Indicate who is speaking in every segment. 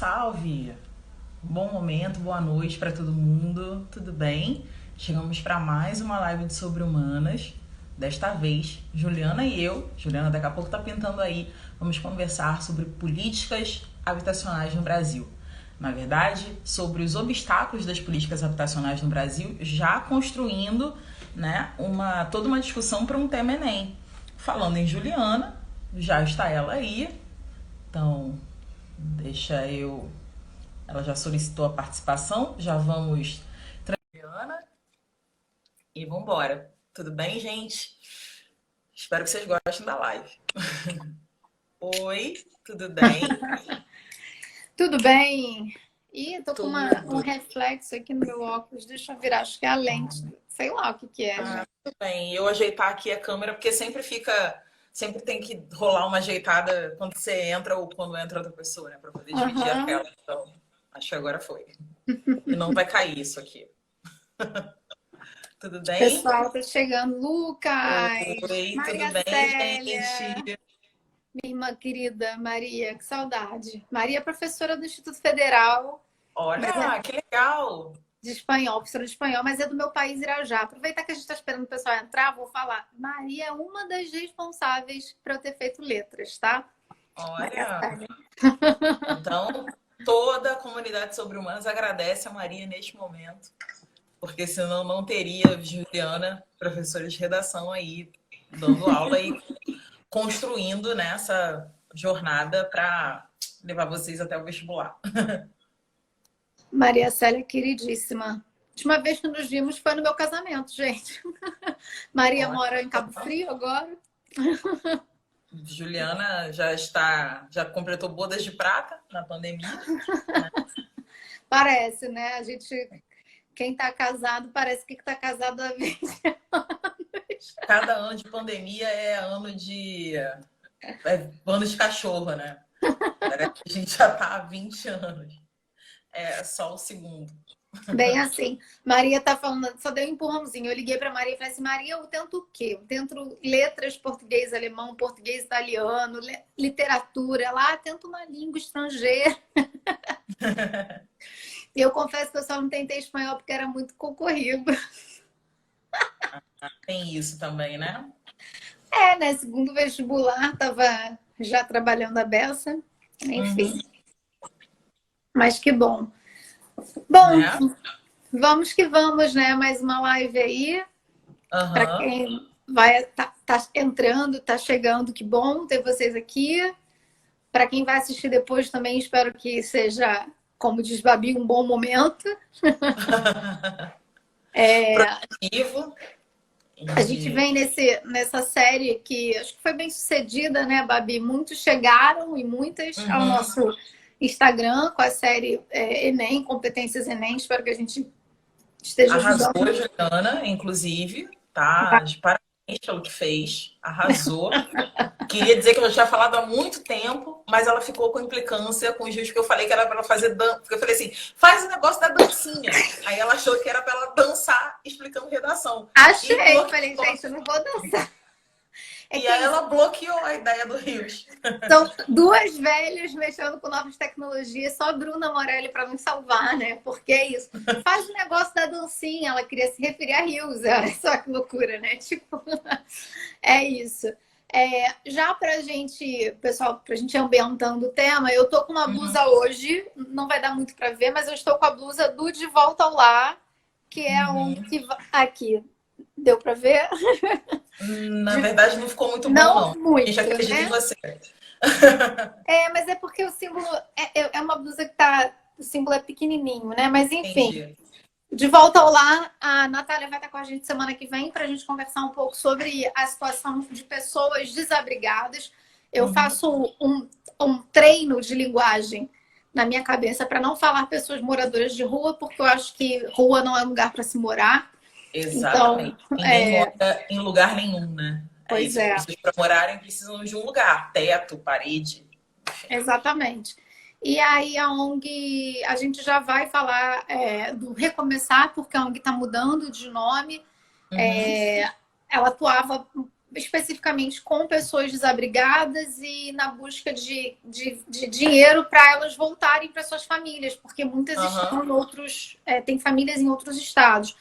Speaker 1: salve! Bom momento, boa noite para todo mundo, tudo bem? Chegamos para mais uma live de sobre-humanas. Desta vez, Juliana e eu, Juliana daqui a pouco tá pintando aí, vamos conversar sobre políticas habitacionais no Brasil. Na verdade, sobre os obstáculos das políticas habitacionais no Brasil, já construindo, né, toda uma discussão para um tema Enem. Falando em Juliana, já está ela aí, então deixa eu. Ela já solicitou a participação, já vamos. Juliana, e vambora. Tudo bem, gente? Espero que vocês gostem da live. Oi, tudo bem?
Speaker 2: Tudo bem? Ih, tô com um
Speaker 1: Tudo.
Speaker 2: reflexo aqui no meu óculos. Deixa eu virar, acho que é a lente. Sei lá o que que é, gente.
Speaker 1: Tudo bem. Eu ajeitar aqui a câmera, porque sempre tem que rolar uma ajeitada quando você entra ou quando entra outra pessoa, né? Pra poder dividir a
Speaker 2: Aham.
Speaker 1: tela. Então, acho que agora foi. E não vai cair isso aqui. Tudo
Speaker 2: O
Speaker 1: bem?
Speaker 2: pessoal tá chegando. Lucas,
Speaker 1: Oi, tudo
Speaker 2: Maria
Speaker 1: bem,
Speaker 2: Célia,
Speaker 1: gente?
Speaker 2: minha irmã querida Maria, que saudade. Maria é professora do Instituto Federal, mas é
Speaker 1: Olha, que legal!
Speaker 2: de espanhol, professora de espanhol, mas é do meu país, Irajá. Aproveitar que a gente está esperando o pessoal entrar, vou falar. Maria é uma das responsáveis por eu ter feito letras, tá? Maria
Speaker 1: Olha,
Speaker 2: Célia.
Speaker 1: então toda a comunidade sobre humanos agradece a Maria neste momento, porque senão não teria Juliana, professora de redação aí, dando aula e construindo nessa jornada para levar vocês até o vestibular.
Speaker 2: Maria Célia, queridíssima. A última vez que nos vimos foi no meu casamento, gente. Maria
Speaker 1: Olha,
Speaker 2: mora em Cabo Frio agora.
Speaker 1: Juliana já completou bodas de prata na pandemia.
Speaker 2: Parece, né? Quem tá casado, parece que tá casado há 20 anos.
Speaker 1: Cada ano de pandemia é ano de cachorro, né? Parece que a gente já tá há 20 anos. É só o segundo.
Speaker 2: Bem assim. Maria tá falando, só deu um empurrãozinho. Eu liguei para Maria e falei assim: Maria, eu tento o quê? Eu tento letras português, alemão, português, italiano, literatura. Lá, tento uma língua estrangeira. E eu confesso que eu só não tentei espanhol porque era muito concorrido.
Speaker 1: Tem isso também, né?
Speaker 2: É, né? Segundo vestibular, tava já trabalhando a beça. Enfim,
Speaker 1: Uhum.
Speaker 2: mas que bom. Bom,
Speaker 1: Né?
Speaker 2: vamos que vamos, né? Mais uma live aí. Para
Speaker 1: Aham.
Speaker 2: quem vai tá entrando, tá chegando, que bom ter vocês aqui. Para quem vai assistir depois também, espero que seja, como diz Babi, um bom momento.
Speaker 1: Produtivo.
Speaker 2: A gente
Speaker 1: E...
Speaker 2: vem nessa série que acho que foi bem sucedida, né, Babi? Muitos chegaram e muitas ao
Speaker 1: Uhum.
Speaker 2: nosso Instagram com a série Enem, Competências Enem. Espero que a gente esteja
Speaker 1: Arrasou,
Speaker 2: ajudando.
Speaker 1: Juliana, inclusive, tá? De parabéns pelo que fez. Arrasou. Queria dizer que eu já tinha falado há muito tempo, mas ela ficou com implicância com o juiz que eu falei que era para ela fazer dança. Porque eu falei assim, faz o negócio da dancinha. Aí ela achou que era para ela dançar explicando redação. E
Speaker 2: Achei, falei,
Speaker 1: bloqueou.
Speaker 2: gente, eu não vou dançar. É
Speaker 1: E
Speaker 2: que é
Speaker 1: aí
Speaker 2: isso.
Speaker 1: ela bloqueou a ideia do Rios.
Speaker 2: São duas velhas mexendo com novas tecnologias, só a Bruna Morelli para nos salvar, né? Porque é isso. Faz o negócio da dancinha, ela queria se referir a Rios, olha só que loucura, né? Tipo, é isso. Já pra gente, pessoal, pra gente ambientando o tema, eu tô com uma
Speaker 1: Uhum.
Speaker 2: blusa hoje, não vai dar muito pra ver, mas eu estou com a blusa do De Volta ao Lar, que é onde
Speaker 1: Uhum.
Speaker 2: que aqui. Deu pra ver?
Speaker 1: Na verdade, não ficou muito bom,
Speaker 2: Não
Speaker 1: não. A gente
Speaker 2: muito,
Speaker 1: acredita em
Speaker 2: né?
Speaker 1: você.
Speaker 2: Mas é porque o símbolo é uma blusa que tá. O símbolo é pequenininho, né? Mas enfim,
Speaker 1: Entendi.
Speaker 2: de volta ao lar, a Natália vai estar com a gente semana que vem para a gente conversar um pouco sobre a situação de pessoas desabrigadas. Eu
Speaker 1: Uhum.
Speaker 2: faço um treino de linguagem na minha cabeça para não falar pessoas moradoras de rua, porque eu acho que rua não é lugar para se morar. Então,
Speaker 1: Exatamente. Ninguém mora em lugar nenhum, né? É
Speaker 2: pois
Speaker 1: isso. As
Speaker 2: é.
Speaker 1: pessoas, para morarem, precisam de um lugar. Teto, parede, enfim.
Speaker 2: Exatamente. E aí a ONG, a gente já vai falar do Recomeçar, porque a ONG está mudando de nome.
Speaker 1: Uhum.
Speaker 2: Ela atuava especificamente com pessoas desabrigadas e na busca de dinheiro para elas voltarem para suas famílias, porque muitas estão em outros, têm famílias em outros estados.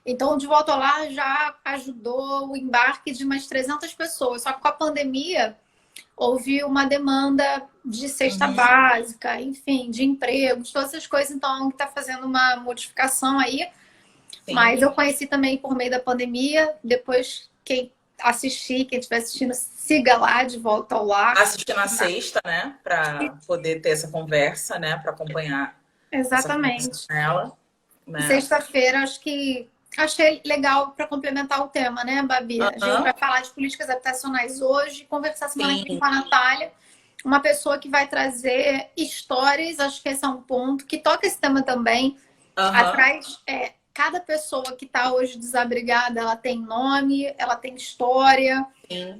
Speaker 2: Então, o De Volta ao Lar já ajudou o embarque de umas 300 pessoas. Só que com a pandemia, houve uma demanda de cesta básica, enfim, de empregos, todas essas coisas. Então, está fazendo uma modificação aí. Sim. Mas eu conheci também por meio da pandemia. Depois, quem estiver assistindo, siga lá, De Volta ao Lar.
Speaker 1: Assistir na sexta, né? Para poder ter essa conversa, né? Para acompanhar.
Speaker 2: Exatamente.
Speaker 1: Ela, né?
Speaker 2: Sexta-feira, acho que achei legal para complementar o tema, né, Babi? A gente vai falar de políticas habitacionais hoje, conversar semana que vem com a Natália, uma pessoa que vai trazer histórias, acho que esse é um ponto, que toca esse tema também. Atrás, cada pessoa que está hoje desabrigada, ela tem nome, ela tem história,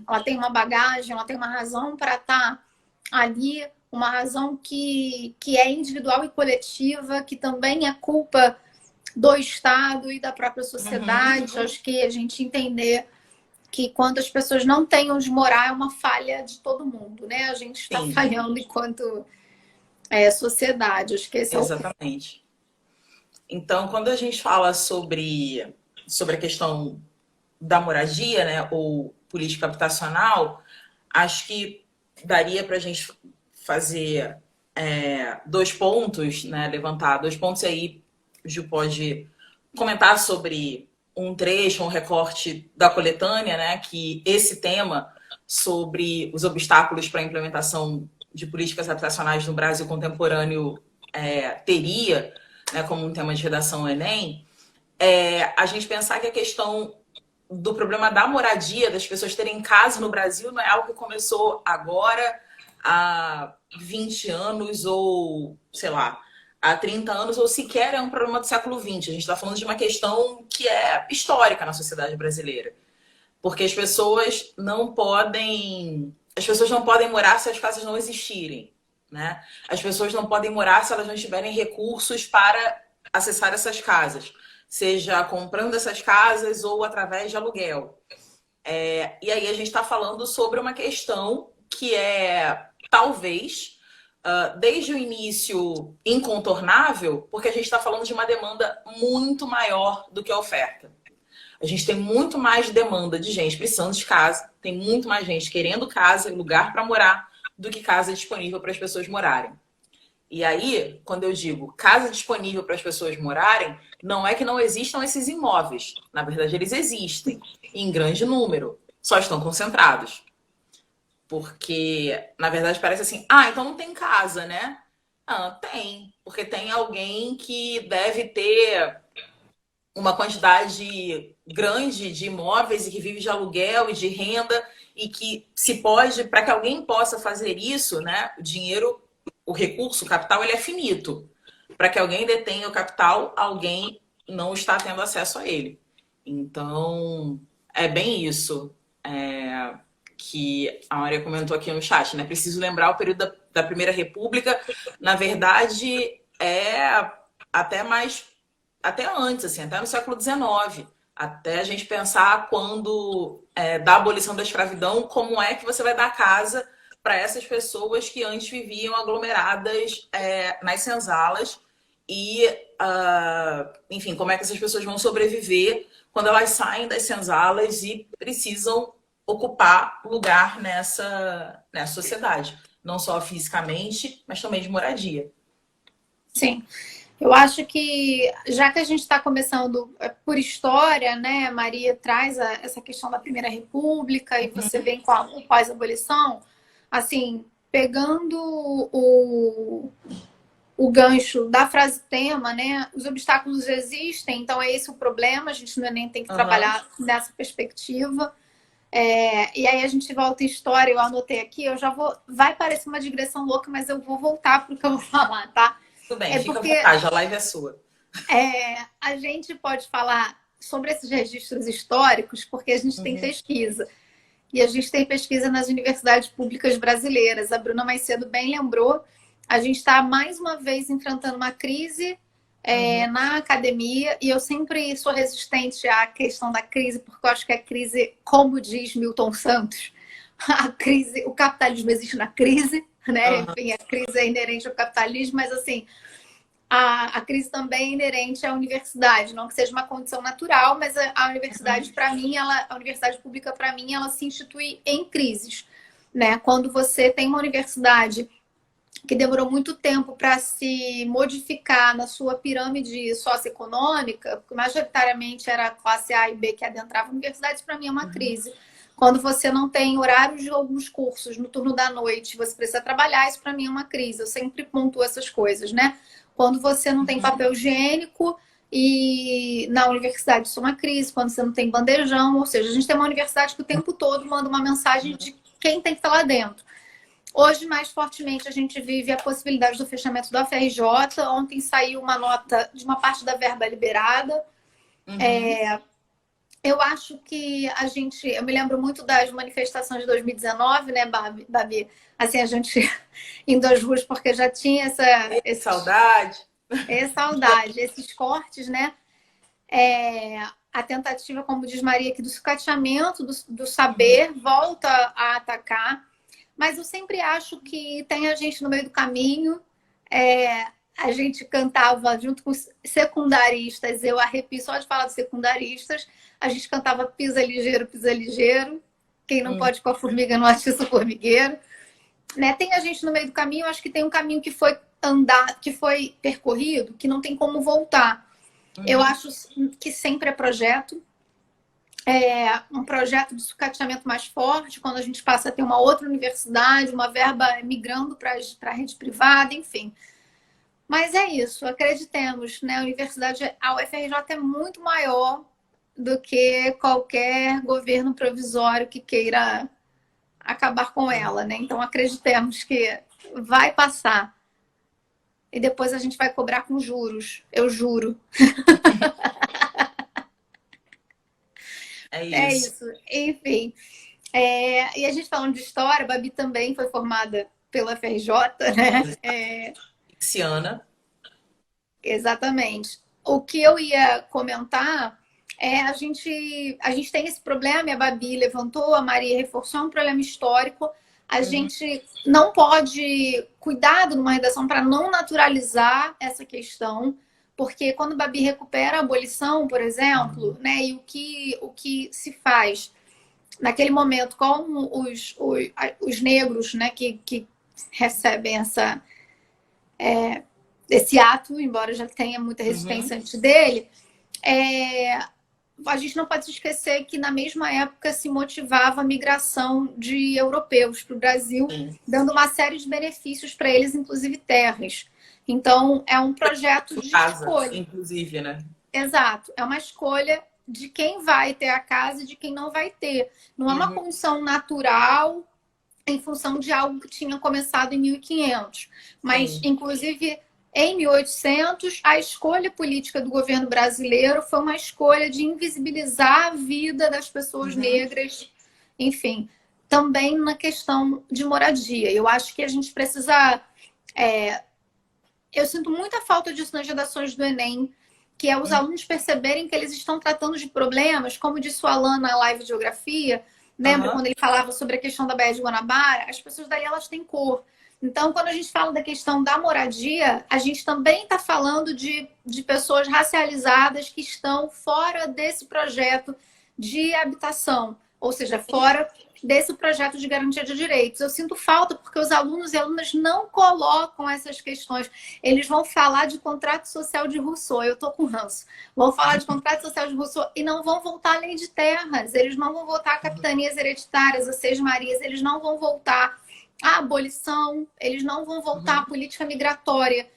Speaker 2: ela tem uma bagagem, ela tem uma razão para estar ali, uma razão que é individual e coletiva, que também é culpa do Estado e da própria sociedade. Acho que a gente entender que quando as pessoas não têm onde morar é uma falha de todo mundo, né? A gente está falhando enquanto sociedade. Acho que esse
Speaker 1: Exatamente. Então, quando a gente fala sobre a questão da moradia, né, ou política habitacional, acho que daria para a gente fazer 2 pontos, né, levantar 2 pontos aí. O Gil pode comentar sobre um trecho, um recorte da coletânea, né? Que esse tema sobre os obstáculos para a implementação de políticas habitacionais no Brasil contemporâneo teria, né, como um tema de redação Enem, a gente pensar que a questão do problema da moradia, das pessoas terem casa no Brasil, não é algo que começou agora, há 20 anos ou, sei lá, há 30 anos, ou sequer é um problema do século XX. A gente está falando de uma questão que é histórica na sociedade brasileira. Porque as pessoas não podem morar se as casas não existirem, né? As pessoas não podem morar se elas não tiverem recursos para acessar essas casas, seja comprando essas casas ou através de aluguel. E aí a gente está falando sobre uma questão que talvez, desde o início, incontornável, porque a gente está falando de uma demanda muito maior do que a oferta. A gente tem muito mais demanda de gente precisando de casa, tem muito mais gente querendo casa e lugar para morar do que casa disponível para as pessoas morarem. E aí, quando eu digo casa disponível para as pessoas morarem, não é que não existam esses imóveis. Na verdade, eles existem em grande número, só estão concentrados. Porque, na verdade, parece assim, então não tem casa, né? Tem, porque tem alguém que deve ter uma quantidade grande de imóveis e que vive de aluguel e de renda e que se pode, para que alguém possa fazer isso, né? O dinheiro, o recurso, o capital, ele é finito. Para que alguém detenha o capital, alguém não está tendo acesso a ele. Então, é bem isso. Que a Maria comentou aqui no chat, né? Preciso lembrar o período da Primeira República. Na verdade, até antes, assim, até no século XIX. Até a gente pensar quando, da abolição da escravidão, como é que você vai dar casa para essas pessoas que antes viviam aglomeradas nas senzalas e, enfim, como é que essas pessoas vão sobreviver quando elas saem das senzalas e precisam ocupar lugar nessa sociedade, não só fisicamente, mas também de moradia.
Speaker 2: Sim, eu acho que já que a gente está começando por história, né, Maria traz essa questão da Primeira República e você vem com a pós-abolição, assim, pegando o gancho da frase tema, né, os obstáculos existem, então é esse o problema, a gente no Enem tem que trabalhar nessa perspectiva. E aí a gente volta em história, eu anotei aqui, vai parecer uma digressão louca, mas eu vou voltar para o que eu vou falar, tá?
Speaker 1: Tudo bem, fica à vontade, a live é sua.
Speaker 2: A gente pode falar sobre esses registros históricos porque a gente tem pesquisa. E a gente tem pesquisa nas universidades públicas brasileiras. A Bruna mais cedo bem lembrou, a gente está mais uma vez enfrentando uma crise
Speaker 1: Uhum.
Speaker 2: na academia, e eu sempre sou resistente à questão da crise, porque eu acho que a crise, como diz Milton Santos, a crise, o capitalismo existe na crise, né?
Speaker 1: Aham.
Speaker 2: Enfim, a crise é inerente ao capitalismo, mas assim, a crise também é inerente à universidade, não que seja uma condição natural, mas a universidade,
Speaker 1: Uhum.
Speaker 2: para mim, a universidade pública, para mim, ela se institui em crises, né? Quando você tem uma universidade que demorou muito tempo para se modificar na sua pirâmide socioeconômica, porque majoritariamente era a classe A e B que adentrava a universidade, isso para mim é uma
Speaker 1: Uhum.
Speaker 2: crise. Quando você não tem horários de alguns cursos no turno da noite, você precisa trabalhar, isso para mim é uma crise. Eu sempre pontuo essas coisas, né? Quando você não tem
Speaker 1: Uhum.
Speaker 2: papel higiênico e na universidade isso é uma crise, quando você não tem bandejão, ou seja, a gente tem uma universidade que o tempo todo manda uma mensagem de quem tem que estar lá dentro. Hoje, mais fortemente, a gente vive a possibilidade do fechamento da UFRJ. Ontem saiu uma nota de uma parte da verba liberada.
Speaker 1: Uhum.
Speaker 2: Eu acho que a gente... Eu me lembro muito das manifestações de 2019, né, Babi? Assim, a gente indo às ruas porque já tinha
Speaker 1: Saudade.
Speaker 2: saudade, esses cortes, né? A tentativa, como diz Maria, aqui do sucateamento do
Speaker 1: Uhum.
Speaker 2: saber volta a atacar. Mas eu sempre acho que tem a gente no meio do caminho. É, a gente cantava junto com os secundaristas, eu arrepio só de falar dos secundaristas. A gente cantava Pisa Ligeiro, Pisa Ligeiro. Quem não
Speaker 1: Uhum.
Speaker 2: pode com a formiga não atiça o formigueiro. Né? Tem a gente no meio do caminho, acho que tem um caminho que foi andar, que foi percorrido, que não tem como voltar. Eu
Speaker 1: Uhum.
Speaker 2: acho que sempre é projeto, um projeto de sucateamento mais forte, quando a gente passa a ter uma outra universidade, uma verba migrando para a rede privada, enfim. Mas é isso, acreditemos, né? A universidade, a UFRJ é muito maior do que qualquer governo provisório que queira acabar com ela, né? Então acreditemos que vai passar. E depois a gente vai cobrar com juros, eu juro.
Speaker 1: É
Speaker 2: É
Speaker 1: isso.
Speaker 2: isso, enfim. E a gente falando de história, a Babi também foi formada pela FRJ, né?
Speaker 1: Luciana.
Speaker 2: Exatamente. O que eu ia comentar a gente tem esse problema, e a Babi levantou, a Maria reforçou, é um problema histórico. A
Speaker 1: Uhum.
Speaker 2: gente não pode cuidado numa redação para não naturalizar essa questão, porque quando a Babi recupera a abolição, por exemplo, né, e o que se faz naquele momento com os negros, né, que recebem esse ato, embora já tenha muita
Speaker 1: Uhum.
Speaker 2: resistência antes dele, é, a gente não pode se esquecer que na mesma época se motivava a migração de europeus para o Brasil,
Speaker 1: Sim.
Speaker 2: dando uma série de benefícios para eles, inclusive terras. Então, é um projeto de
Speaker 1: Casa,
Speaker 2: escolha.
Speaker 1: inclusive, né?
Speaker 2: Exato, é uma escolha de quem vai ter a casa e de quem não vai ter. Não é uma
Speaker 1: Uhum.
Speaker 2: condição natural em função de algo que tinha começado em 1500. Mas,
Speaker 1: Sim.
Speaker 2: inclusive, em 1800, a escolha política do governo brasileiro foi uma escolha de invisibilizar a vida das pessoas
Speaker 1: Uhum.
Speaker 2: negras, enfim, também na questão de moradia. Eu acho que a gente precisa. Eu sinto muita falta disso nas redações do Enem, que é os
Speaker 1: Uhum.
Speaker 2: alunos perceberem que eles estão tratando de problemas, como disse o Alan na live de geografia, lembra
Speaker 1: Aham.
Speaker 2: quando ele falava sobre a questão da Baía de Guanabara? As pessoas dali, elas têm cor. Então, quando a gente fala da questão da moradia, a gente também está falando de pessoas racializadas que estão fora desse projeto de habitação, ou seja, fora desse projeto de garantia de direitos. Eu sinto falta porque os alunos e alunas não colocam essas questões. Eles vão falar de contrato social de Rousseau, eu tô com ranço. Vão falar de contrato social de Rousseau e não vão voltar à lei de terras, eles não vão voltar a capitanias hereditárias, a Seis Marias, eles não vão voltar à abolição, eles não vão voltar à
Speaker 1: Uhum.
Speaker 2: política migratória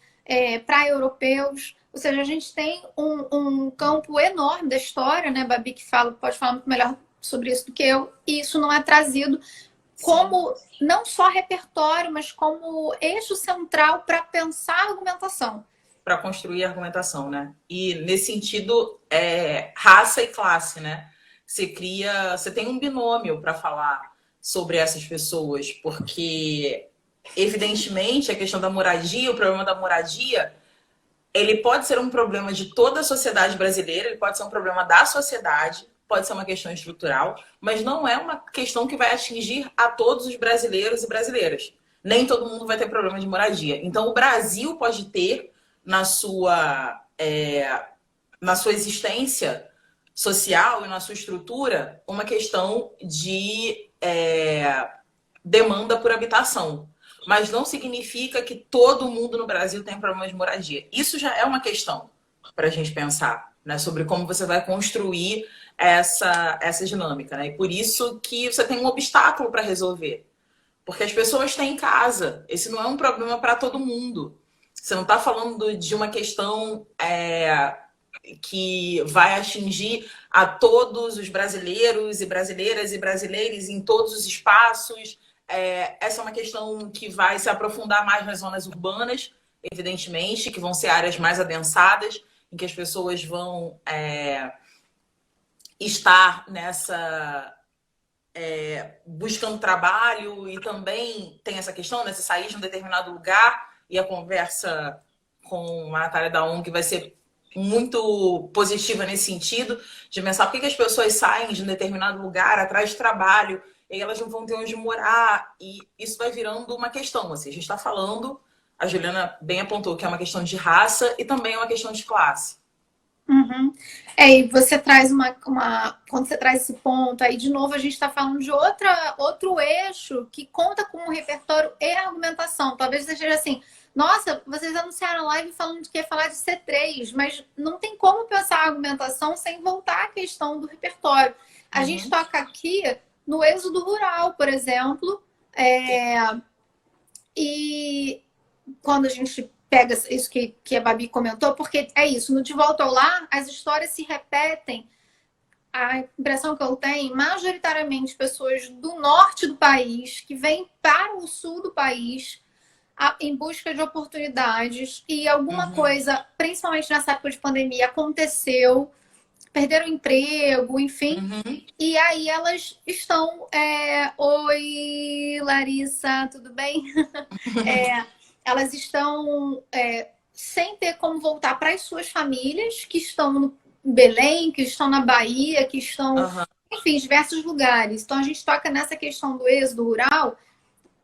Speaker 2: para europeus. Ou seja, a gente tem um campo enorme da história, né, Babi, que pode falar muito melhor sobre isso do que eu, e isso não é trazido
Speaker 1: Sim.
Speaker 2: como não só repertório, mas como eixo central para pensar a argumentação.
Speaker 1: Para construir a argumentação, né? E nesse sentido, raça e classe, né? Você tem um binômio para falar sobre essas pessoas, porque evidentemente a questão da moradia, o problema da moradia ele pode ser um problema de toda a sociedade brasileira, ele pode ser um problema da sociedade, pode ser uma questão estrutural, mas não é uma questão que vai atingir a todos os brasileiros e brasileiras. Nem todo mundo vai ter problema de moradia. Então, o Brasil pode ter na sua existência social e na sua estrutura uma questão de demanda por habitação. Mas não significa que todo mundo no Brasil tem problema de moradia. Isso já é uma questão para a gente pensar, né, sobre como você vai construir essa dinâmica. Né? E por isso que você tem um obstáculo para resolver. Porque as pessoas têm casa. Esse não é um problema para todo mundo. Você não está falando de uma questão que vai atingir a todos os brasileiros e brasileiras e brasileiros em todos os espaços. Essa é uma questão que vai se aprofundar mais nas zonas urbanas, evidentemente, que vão ser áreas mais adensadas, em que as pessoas vão estar buscando trabalho, e também tem essa questão, né, de sair de um determinado lugar, e a conversa com a Natália da ONG vai ser muito positiva nesse sentido, de pensar por que as pessoas saem de um determinado lugar atrás de trabalho, e elas não vão ter onde morar, e isso vai virando uma questão. Assim, a gente está falando, a Juliana bem apontou que é uma questão de raça e também é uma questão de classe.
Speaker 2: Uhum. E você traz quando você traz esse ponto, aí de novo a gente está falando de outro eixo que conta com o repertório e a argumentação. Talvez seja assim, nossa, vocês anunciaram a live falando que ia falar de C3, mas não tem como pensar a argumentação sem voltar à questão do repertório. A gente toca aqui no êxodo rural, por exemplo, e quando a gente pega isso que a Babi comentou, porque é isso, no De Volta ao Lar, as histórias se repetem. A impressão que eu tenho, majoritariamente pessoas do norte do país que vêm para o sul do país em busca de oportunidades, e alguma coisa, principalmente nessa época de pandemia, aconteceu, perderam emprego, enfim, e aí elas estão... Oi, Larissa, tudo bem? Elas estão sem ter como voltar para as suas famílias, que estão no Belém, que estão na Bahia, que estão, enfim, em diversos lugares. Então a gente toca nessa questão do êxodo rural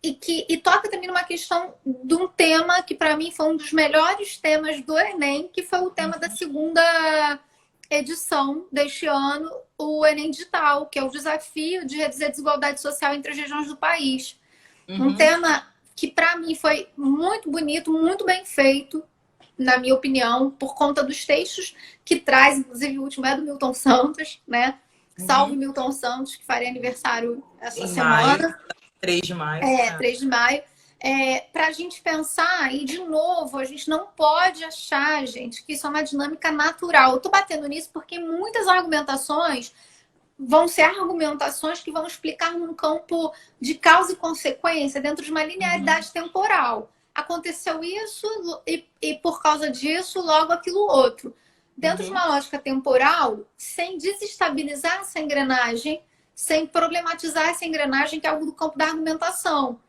Speaker 2: e toca também numa questão de um tema que para mim foi um dos melhores temas do Enem, que foi o tema da segunda edição deste ano, o Enem Digital, que é o desafio de reduzir a desigualdade social entre as regiões do país. Um tema que para mim foi muito bonito, muito bem feito, na minha opinião, por conta dos textos que traz, inclusive o último é do Milton Santos, né? Salve Milton Santos, que faria aniversário essa semana.
Speaker 1: Maio, 3 de maio.
Speaker 2: 3 de maio. Para a gente pensar, e de novo, a gente não pode achar, gente, que isso é uma dinâmica natural. Eu tô batendo nisso porque muitas argumentações vão ser argumentações que vão explicar num campo de causa e consequência dentro de uma linearidade temporal. Aconteceu isso e por causa disso, logo aquilo outro. Dentro de uma lógica temporal, sem desestabilizar essa engrenagem, sem problematizar essa engrenagem, que é algo do campo da argumentação.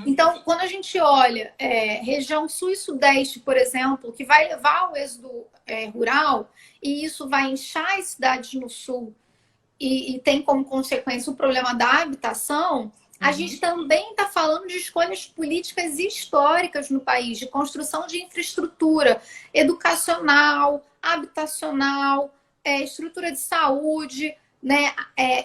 Speaker 2: Então, quando a gente olha região sul e sudeste, por exemplo, que vai levar ao êxodo rural, e isso vai inchar as cidades no sul, e tem como consequência o problema da habitação, a gente também está falando de escolhas políticas e históricas no país, de construção de infraestrutura educacional, habitacional, estrutura de saúde, né?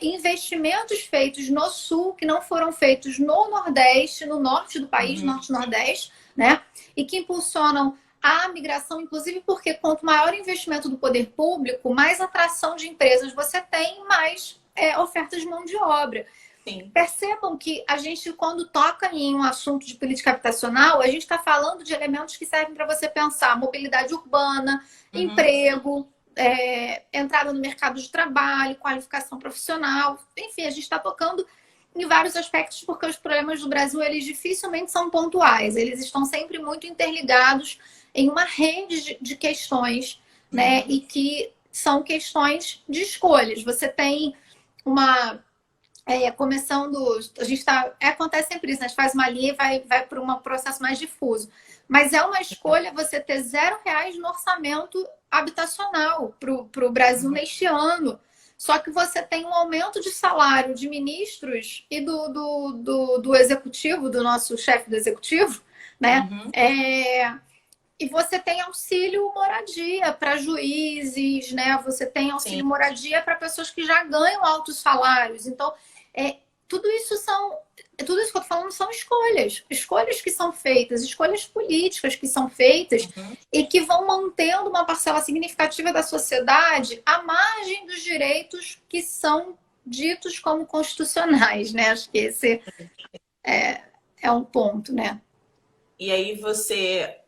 Speaker 2: Investimentos feitos no sul que não foram feitos no Nordeste, no norte do país, Norte-Nordeste, né? E que impulsionam a migração, inclusive porque quanto maior o investimento do poder público, mais atração de empresas você tem, mais oferta de mão de obra.
Speaker 1: Sim.
Speaker 2: Percebam que a gente, quando toca em um assunto de política habitacional, a gente está falando de elementos que servem para você pensar mobilidade urbana, emprego, entrada no mercado de trabalho, qualificação profissional. Enfim, a gente está tocando em vários aspectos, porque os problemas do Brasil, eles dificilmente são pontuais. Eles estão sempre muito interligados em uma rede de questões, né? E que são questões de escolhas. Você tem uma começando, a gente tá, acontece sempre isso, né? A gente faz uma linha e vai para um processo mais difuso. Mas é uma escolha você ter R$ 0 no orçamento habitacional para o Brasil neste ano. Só que você tem um aumento de salário de ministros e do executivo, do nosso chefe do executivo, né?
Speaker 1: Uhum.
Speaker 2: E você tem auxílio moradia para juízes, né? Você tem auxílio
Speaker 1: Sim.
Speaker 2: moradia para pessoas que já ganham altos salários. Então, é, tudo isso são, tudo isso que eu tô falando são escolhas, escolhas que são feitas, escolhas políticas que são feitas
Speaker 1: Uhum.
Speaker 2: e que vão mantendo uma parcela significativa da sociedade à margem dos direitos que são ditos como constitucionais, né? Acho que esse é um ponto, né?
Speaker 1: E aí você,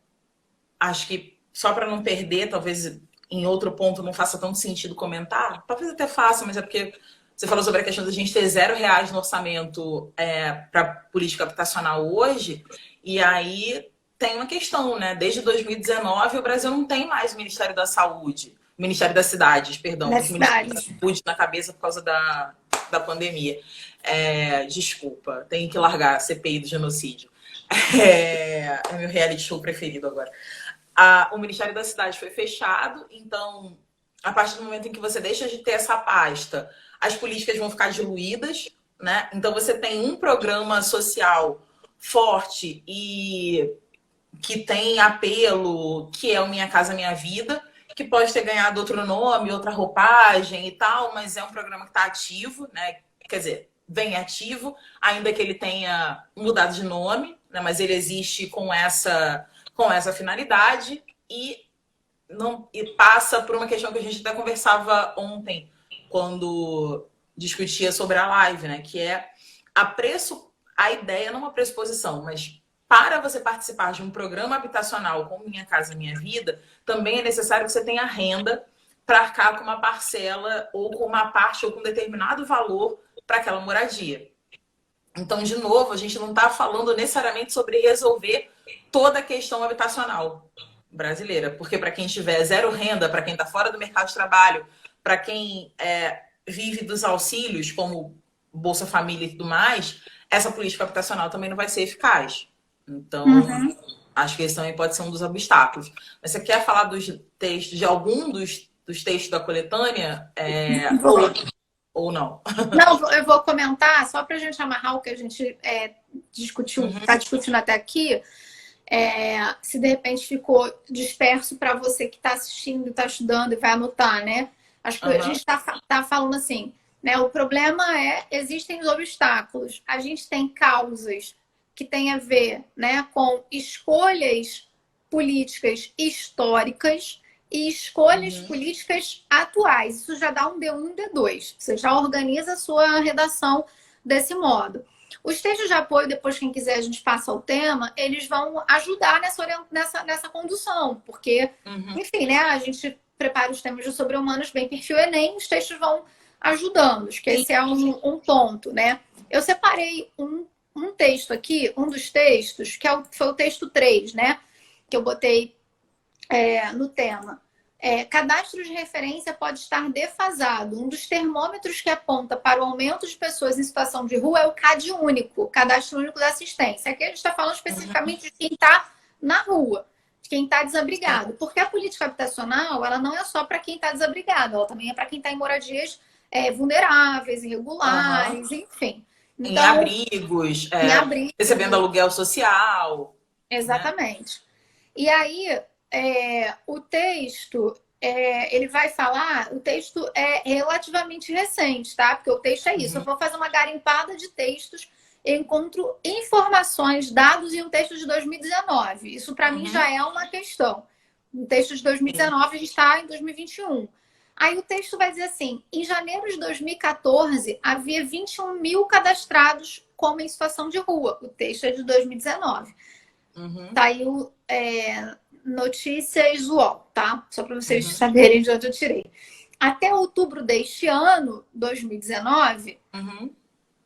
Speaker 1: acho que só para não perder, talvez em outro ponto não faça tanto sentido comentar, talvez até faça, mas é porque você falou sobre a questão da gente ter R$ 0 no orçamento para política habitacional hoje, e aí tem uma questão, né? Desde 2019 o Brasil não tem mais o Ministério da Saúde, Ministério das Cidades, perdão,
Speaker 2: Das
Speaker 1: os Ministérios da
Speaker 2: cidades.
Speaker 1: Saúde na cabeça por causa da pandemia. Desculpa, tem que largar a CPI do genocídio. É meu reality show preferido agora. O Ministério da Cidade foi fechado, então, a partir do momento em que você deixa de ter essa pasta, as políticas vão ficar diluídas, né? Então, você tem um programa social forte e que tem apelo, que é o Minha Casa Minha Vida, que pode ter ganhado outro nome, outra roupagem e tal, mas é um programa que está ativo, né? Quer dizer, vem ativo, ainda que ele tenha mudado de nome, né? Mas ele existe com essa finalidade e não e passa por uma questão que a gente até conversava ontem quando discutia sobre a live, né? Que é a ideia, não uma pressuposição, mas para você participar de um programa habitacional como Minha Casa Minha Vida, também é necessário que você tenha renda para arcar com uma parcela ou com uma parte ou com um determinado valor para aquela moradia. Então, de novo, a gente não está falando necessariamente sobre resolver toda a questão habitacional brasileira, porque para quem tiver zero renda, para quem está fora do mercado de trabalho, para quem vive dos auxílios, como Bolsa Família e tudo mais, essa política habitacional também não vai ser eficaz. Então, acho que esse também pode ser um dos obstáculos. Mas você quer falar dos textos, de algum dos textos da coletânea? Ou não?
Speaker 2: Não, eu vou comentar, só para a gente amarrar o que a gente discutiu, está discutindo até aqui. Se de repente ficou disperso para você que está assistindo, está estudando e vai anotar, né? Acho que a gente está falando assim, né? O problema existem os obstáculos. A gente tem causas que têm a ver, né, com escolhas políticas históricas e escolhas políticas atuais. Isso já dá um D1 e D2. Você já organiza a sua redação desse modo. Os textos de apoio, depois quem quiser a gente passa o tema, eles vão ajudar nessa condução, porque, enfim, né, a gente prepara os temas de sobre-humanos bem perfil Enem, os textos vão ajudando, acho que esse é um ponto, né? Eu separei um texto aqui, um dos textos, que foi o texto 3, né, que eu botei no tema. Cadastro de referência pode estar defasado. Um dos termômetros que aponta para o aumento de pessoas em situação de rua é o CAD único, Cadastro Único da Assistência. Aqui a gente está falando especificamente de quem está na rua, de quem está desabrigado. Porque a política habitacional, ela não é só para quem está desabrigado, ela também é para quem está em moradias vulneráveis, irregulares, enfim.
Speaker 1: Então, em abrigos, recebendo aluguel social.
Speaker 2: Exatamente. Né? E aí, o texto, ele vai falar, o texto é relativamente recente, tá? Porque o texto é isso. Eu vou fazer uma garimpada de textos, eu encontro informações, dados em um texto de 2019. Isso, para mim, já é uma questão. No texto de 2019, a gente está em 2021. Aí o texto vai dizer assim, em janeiro de 2014, havia 21 mil cadastrados como em situação de rua. O texto é de 2019. Saiu notícias UOL, tá? Só para vocês saberem de onde eu tirei. Até outubro deste ano, 2019,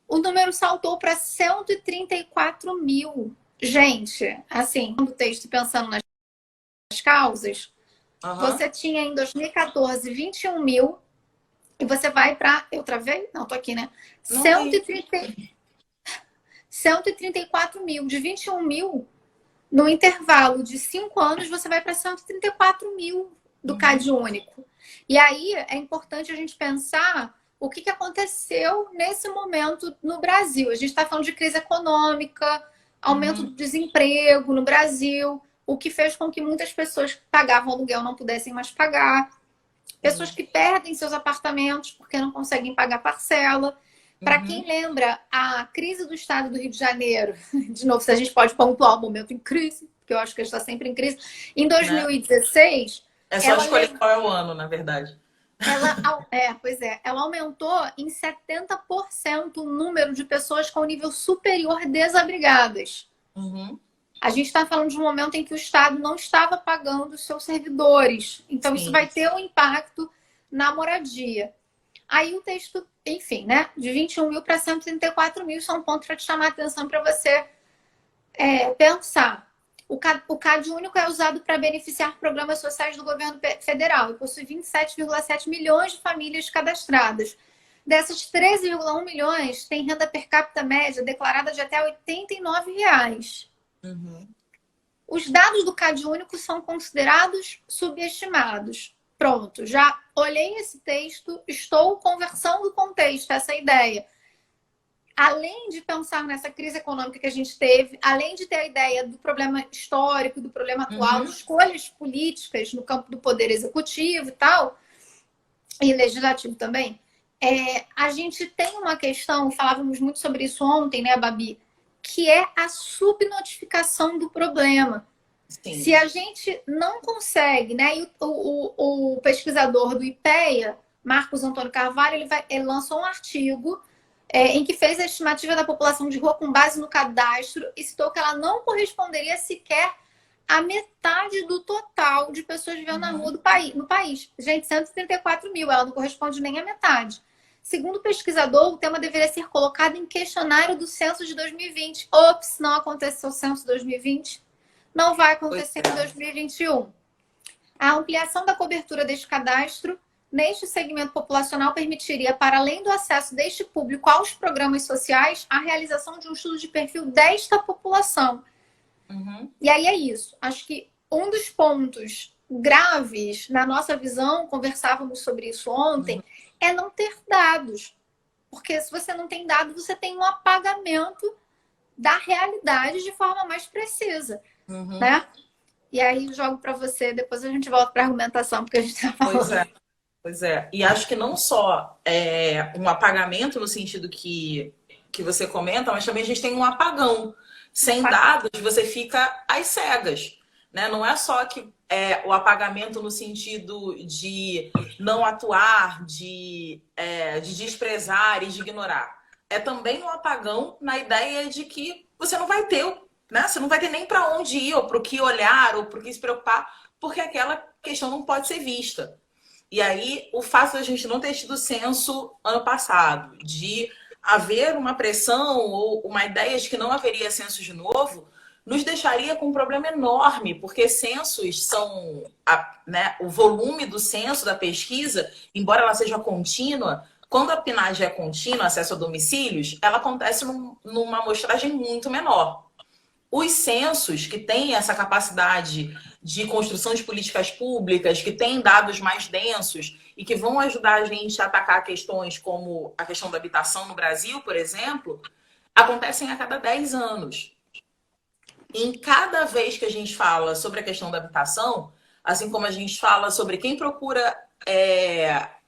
Speaker 2: o número saltou para 134 mil. Gente, assim, no texto pensando nas causas, você tinha em 2014 21 mil, E você vai para. Eu travei? Não, tô aqui, né?
Speaker 1: Não tem.
Speaker 2: 134 mil. De 21 mil, no intervalo de 5 anos, você vai para 134 mil do
Speaker 1: Uhum.
Speaker 2: CAD único. E aí é importante a gente pensar o que aconteceu nesse momento no Brasil. A gente está falando de crise econômica, aumento do
Speaker 1: Uhum.
Speaker 2: desemprego no Brasil, o que fez com que muitas pessoas que pagavam aluguel não pudessem mais pagar, pessoas
Speaker 1: Sim.
Speaker 2: que perdem seus apartamentos porque não conseguem pagar parcela. Para quem
Speaker 1: Uhum.
Speaker 2: lembra a crise do estado do Rio de Janeiro, de novo, se a gente pode pontuar o momento em crise, porque eu acho que a gente está sempre em crise, em
Speaker 1: Né?
Speaker 2: 2016,
Speaker 1: É só
Speaker 2: ela,
Speaker 1: escolher qual é o ano, na verdade.
Speaker 2: pois é, ela aumentou em 70% o número de pessoas com nível superior desabrigadas.
Speaker 1: Uhum.
Speaker 2: A gente está falando de um momento em que o Estado não estava pagando os seus servidores. Então, isso
Speaker 1: Sim.
Speaker 2: vai ter um impacto na moradia. Aí o texto, enfim, né? De 21 mil para 134 mil, são pontos para te chamar a atenção para você pensar. O CAD único é usado para beneficiar programas sociais do governo federal e possui 27,7 milhões de famílias cadastradas. Dessas, 13,1 milhões têm renda per capita média declarada de até R$ 89.
Speaker 1: Uhum.
Speaker 2: Os dados do CAD único são considerados subestimados. Pronto, já olhei esse texto, estou conversando com o contexto, essa ideia. Além de pensar nessa crise econômica que a gente teve, além de ter a ideia do problema histórico, do problema atual, de
Speaker 1: Uhum.
Speaker 2: escolhas políticas no campo do poder executivo e tal, e legislativo também, a gente tem uma questão, falávamos muito sobre isso ontem, né, Babi, que é a subnotificação do problema. Se
Speaker 1: Sim.
Speaker 2: a gente não consegue, né? E o pesquisador do IPEA, Marcos Antônio Carvalho, ele lançou um artigo em que fez a estimativa da população de rua com base no cadastro e citou que ela não corresponderia sequer à metade do total de pessoas vivendo na rua
Speaker 1: Uhum.
Speaker 2: no país. Gente, 134 mil, ela não corresponde nem à metade. Segundo o pesquisador, o tema deveria ser colocado em questionário do censo de 2020. Ops, não aconteceu o censo 2020. Não vai
Speaker 1: Pois
Speaker 2: acontecer em
Speaker 1: é.
Speaker 2: 2021. A ampliação da cobertura deste cadastro neste segmento populacional permitiria, para além do acesso deste público aos programas sociais, a realização de um estudo de perfil desta população.
Speaker 1: Uhum.
Speaker 2: E aí é isso. Acho que um dos pontos graves na nossa visão, conversávamos sobre isso ontem,
Speaker 1: Uhum.
Speaker 2: é não ter dados. Porque se você não tem dados, você tem um apagamento da realidade de forma mais precisa,
Speaker 1: Uhum.
Speaker 2: né? E aí jogo para você, depois a gente volta para a argumentação, porque a gente está
Speaker 1: Pois é.
Speaker 2: falando.
Speaker 1: Pois é. E acho que não só um apagamento no sentido que você comenta, mas também a gente tem um apagão. Sem dados, você fica às cegas. Né? Não é só que o apagamento no sentido de não atuar, de desprezar e de ignorar. É também um apagão na ideia de que você não vai ter, né? Você não vai ter nem para onde ir, ou para o que olhar, ou para o que se preocupar, porque aquela questão não pode ser vista. E aí, o fato da gente não ter tido censo ano passado, de haver uma pressão ou uma ideia de que não haveria censo de novo, nos deixaria com um problema enorme, porque censos são, né, o volume do censo da pesquisa, embora ela seja contínua, quando a PNAD é contínua, acesso a domicílios, ela acontece numa amostragem muito menor. Os censos que têm essa capacidade de construção de políticas públicas, que têm dados mais densos e que vão ajudar a gente a atacar questões como a questão da habitação no Brasil, por exemplo, acontecem a cada 10 anos. Em cada vez que a gente fala sobre a questão da habitação, assim como a gente fala sobre quem procura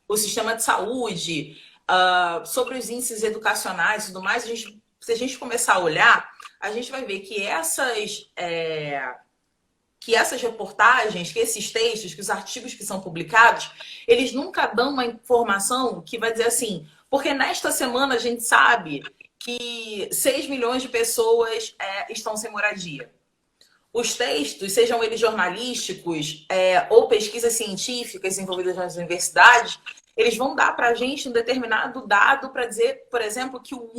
Speaker 1: o sistema de saúde, sobre os índices educacionais e tudo mais, se a gente começar a olhar, a gente vai ver que essas reportagens, que esses textos, que os artigos que são publicados, eles nunca dão uma informação que vai dizer assim, porque nesta semana a gente sabe que 6 milhões de pessoas estão sem moradia. Os textos, sejam eles jornalísticos ou pesquisas científicas envolvidas nas universidades, eles vão dar para a gente um determinado dado para dizer, por exemplo, que o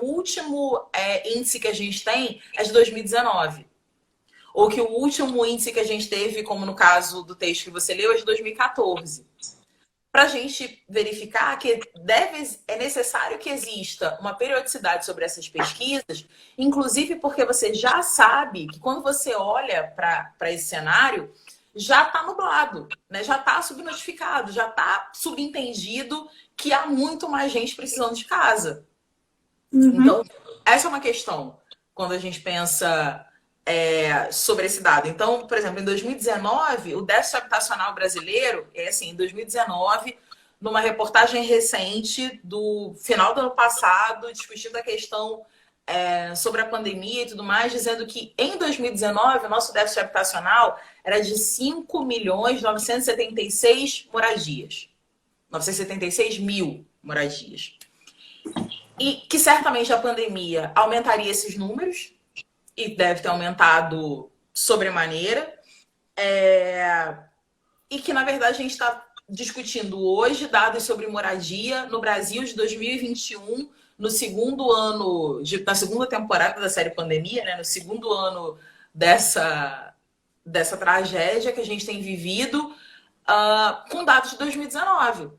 Speaker 1: último índice que a gente tem é de 2019. Ou que o último índice que a gente teve, como no caso do texto que você leu, é de 2014. para a gente verificar que é necessário que exista uma periodicidade sobre essas pesquisas, inclusive porque você já sabe que quando você olha para esse cenário, já está nublado, né? Já está subnotificado, já está subentendido que há muito mais gente precisando de casa. Então, essa é uma questão quando a gente pensa sobre esse dado. Então, por exemplo, em 2019, o déficit habitacional brasileiro, em 2019, numa reportagem recente do final do ano passado, discutindo a questão sobre a pandemia e tudo mais, dizendo que em 2019 o nosso déficit habitacional era de 5.976 moradias. 976 mil moradias. E que certamente a pandemia aumentaria esses números, e deve ter aumentado sobremaneira, e que, na verdade, a gente está discutindo hoje dados sobre moradia no Brasil de 2021, no segundo ano, na segunda temporada da série Pandemia, né, no segundo ano dessa tragédia que a gente tem vivido, com dados de 2019.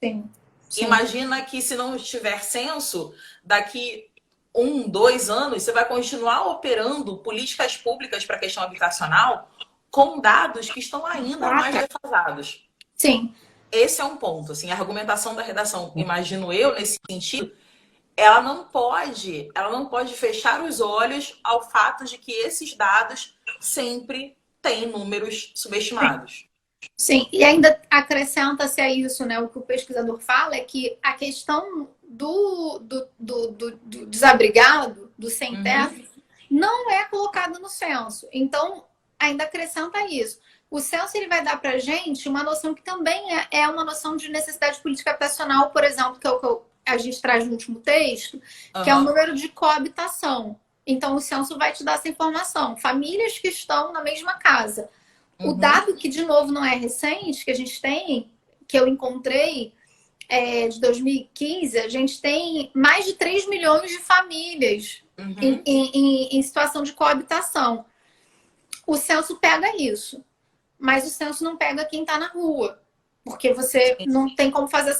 Speaker 2: Sim. Sim.
Speaker 1: Imagina que se não tiver censo, daqui 1, 2 anos, você vai continuar operando políticas públicas para a questão habitacional com dados que estão ainda mais defasados.
Speaker 2: Sim.
Speaker 1: Esse é um ponto. Assim, a argumentação da redação, imagino eu, nesse sentido, ela não pode fechar os olhos ao fato de que esses dados sempre têm números subestimados.
Speaker 2: Sim, e ainda acrescenta-se a isso, né? O que o pesquisador fala é que a questão do desabrigado, do sem-teto, não é colocado no censo. Então, ainda acrescenta isso. O censo ele vai dar para a gente uma noção que também é uma noção de necessidade política habitacional, por exemplo, que é o que a gente traz no último texto, que é o número de coabitação. Então, o censo vai te dar essa informação. Famílias que estão na mesma casa. O dado que, de novo, não é recente, que a gente tem, que eu encontrei, de 2015, a gente tem mais de 3 milhões de famílias em situação de coabitação. O censo pega isso, mas o censo não pega quem está na rua, porque você não tem como fazer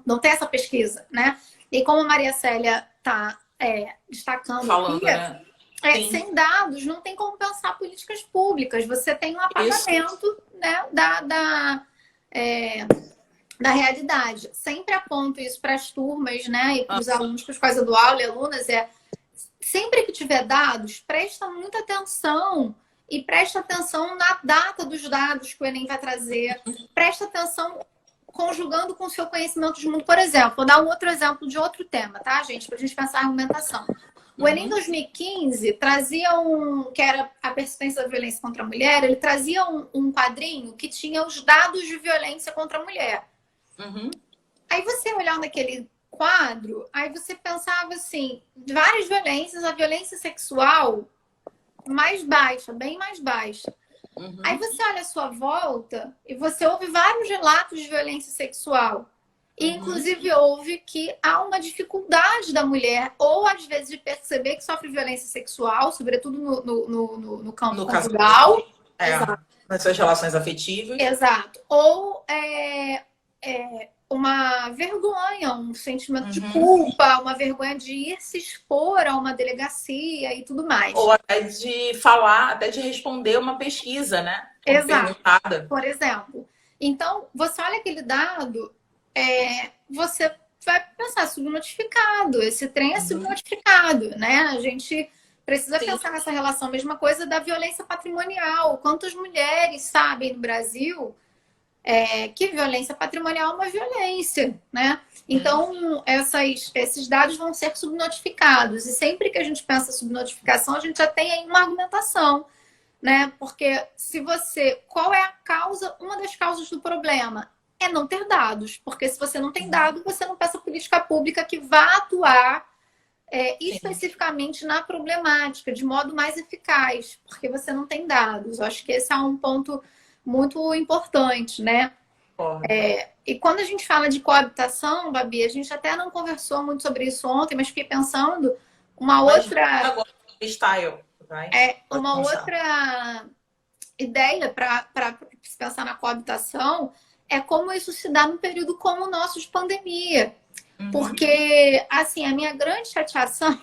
Speaker 2: não tem essa pesquisa, né? E como a Maria Célia está destacando
Speaker 1: falando,
Speaker 2: aqui,
Speaker 1: né?
Speaker 2: Sem dados, não tem como pensar políticas públicas. Você tem um apagamento, né, da realidade. Sempre aponto isso para as turmas, né, e para os alunos com os quais eu dou aula e alunas, sempre que tiver dados, presta muita atenção e presta atenção na data dos dados que o Enem vai trazer. Presta atenção conjugando com o seu conhecimento de mundo. Por exemplo, vou dar um outro exemplo de outro tema, tá, gente? Para a gente pensar a argumentação. O Enem 2015 trazia que era a persistência da violência contra a mulher, ele trazia um quadrinho que tinha os dados de violência contra a mulher. Aí você olhando aquele quadro, aí você pensava assim, várias violências, a violência sexual mais baixa, bem mais baixa. Aí você olha à sua volta e você ouve vários relatos de violência sexual. E, inclusive, houve que há uma dificuldade da mulher, ou às vezes de perceber que sofre violência sexual, sobretudo no campo conjugal.
Speaker 1: Nas suas relações afetivas.
Speaker 2: Exato. Ou uma vergonha, um sentimento de culpa, uma vergonha de ir se expor a uma delegacia e tudo mais.
Speaker 1: Ou até de falar, até de responder uma pesquisa, né?
Speaker 2: Exato. Perguntada. Por exemplo. Então, você olha aquele dado... você vai pensar subnotificado, esse trem é subnotificado, né? A gente precisa pensar nessa relação, mesma coisa da violência patrimonial. Quantas mulheres sabem no Brasil que violência patrimonial é uma violência, né? Então, esses dados vão ser subnotificados. E sempre que a gente pensa em subnotificação, a gente já tem aí uma argumentação, né? Porque qual é a causa, uma das causas do problema? É não ter dados, porque se você não tem dado, você não pensa política pública que vá atuar especificamente na problemática, de modo mais eficaz, porque você não tem dados. Eu acho que esse é um ponto muito importante, né? E quando a gente fala de coabitação, Babi, a gente até não conversou muito sobre isso ontem, mas fiquei pensando outra outra ideia para se pensar na coabitação é como isso se dá num período como o nosso de pandemia.
Speaker 1: Uhum.
Speaker 2: Porque, assim, a minha grande chateação,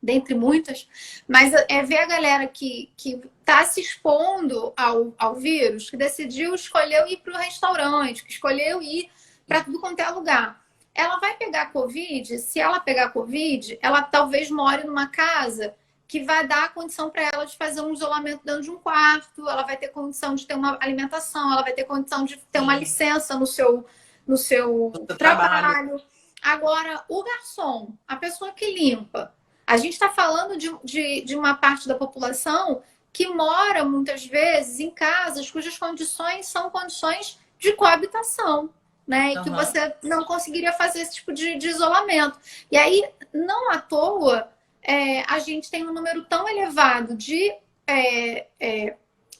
Speaker 2: dentre muitas, mas é ver a galera que está se expondo ao vírus, que decidiu, escolheu ir para o restaurante, que escolheu ir para tudo quanto é lugar. Ela vai pegar Covid, se ela pegar Covid, ela talvez more numa casa que vai dar a condição para ela de fazer um isolamento dentro de um quarto, ela vai ter condição de ter uma alimentação, ela vai ter condição de ter uma
Speaker 1: Sim,
Speaker 2: licença no seu
Speaker 1: do trabalho.
Speaker 2: trabalho. Agora, o garçom, a pessoa que limpa, a gente está falando de uma parte da população que mora muitas vezes em casas cujas condições são condições de coabitação, né? E que
Speaker 1: Aham.
Speaker 2: você não conseguiria fazer esse tipo de isolamento. E aí, não à toa, a gente tem um número tão elevado de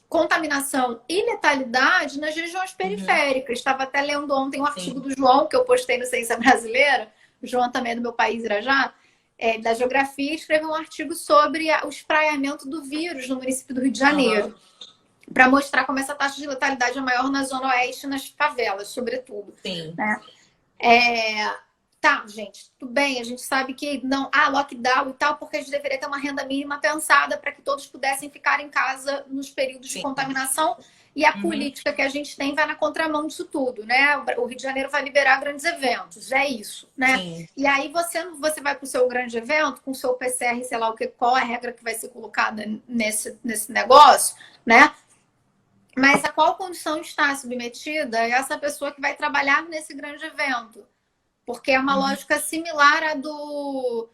Speaker 2: contaminação e letalidade nas regiões
Speaker 1: Uhum.
Speaker 2: periféricas. Estava até lendo ontem um artigo
Speaker 1: Sim.
Speaker 2: do João, que eu postei no Ciência Brasileira, o João também é do meu país, Irajá, da Geografia, escreveu um artigo sobre o espraiamento do vírus no município do Rio de
Speaker 1: Aham.
Speaker 2: Janeiro, para mostrar como essa taxa de letalidade é maior na zona oeste, nas favelas, sobretudo.
Speaker 1: Sim.
Speaker 2: Né? Tá, gente, tudo bem, a gente sabe que não há lockdown e tal, porque a gente deveria ter uma renda mínima pensada para que todos pudessem ficar em casa nos períodos de
Speaker 1: Sim.
Speaker 2: contaminação. E a
Speaker 1: Uhum.
Speaker 2: política que a gente tem vai na contramão disso tudo, né? O Rio de Janeiro vai liberar grandes eventos, é isso, né?
Speaker 1: Sim.
Speaker 2: E aí você vai para o seu grande evento com o seu PCR, sei lá o que, qual é a regra que vai ser colocada nesse negócio, né? Mas a qual condição está submetida é essa pessoa que vai trabalhar nesse grande evento. Porque é uma
Speaker 1: Uhum.
Speaker 2: lógica similar à do.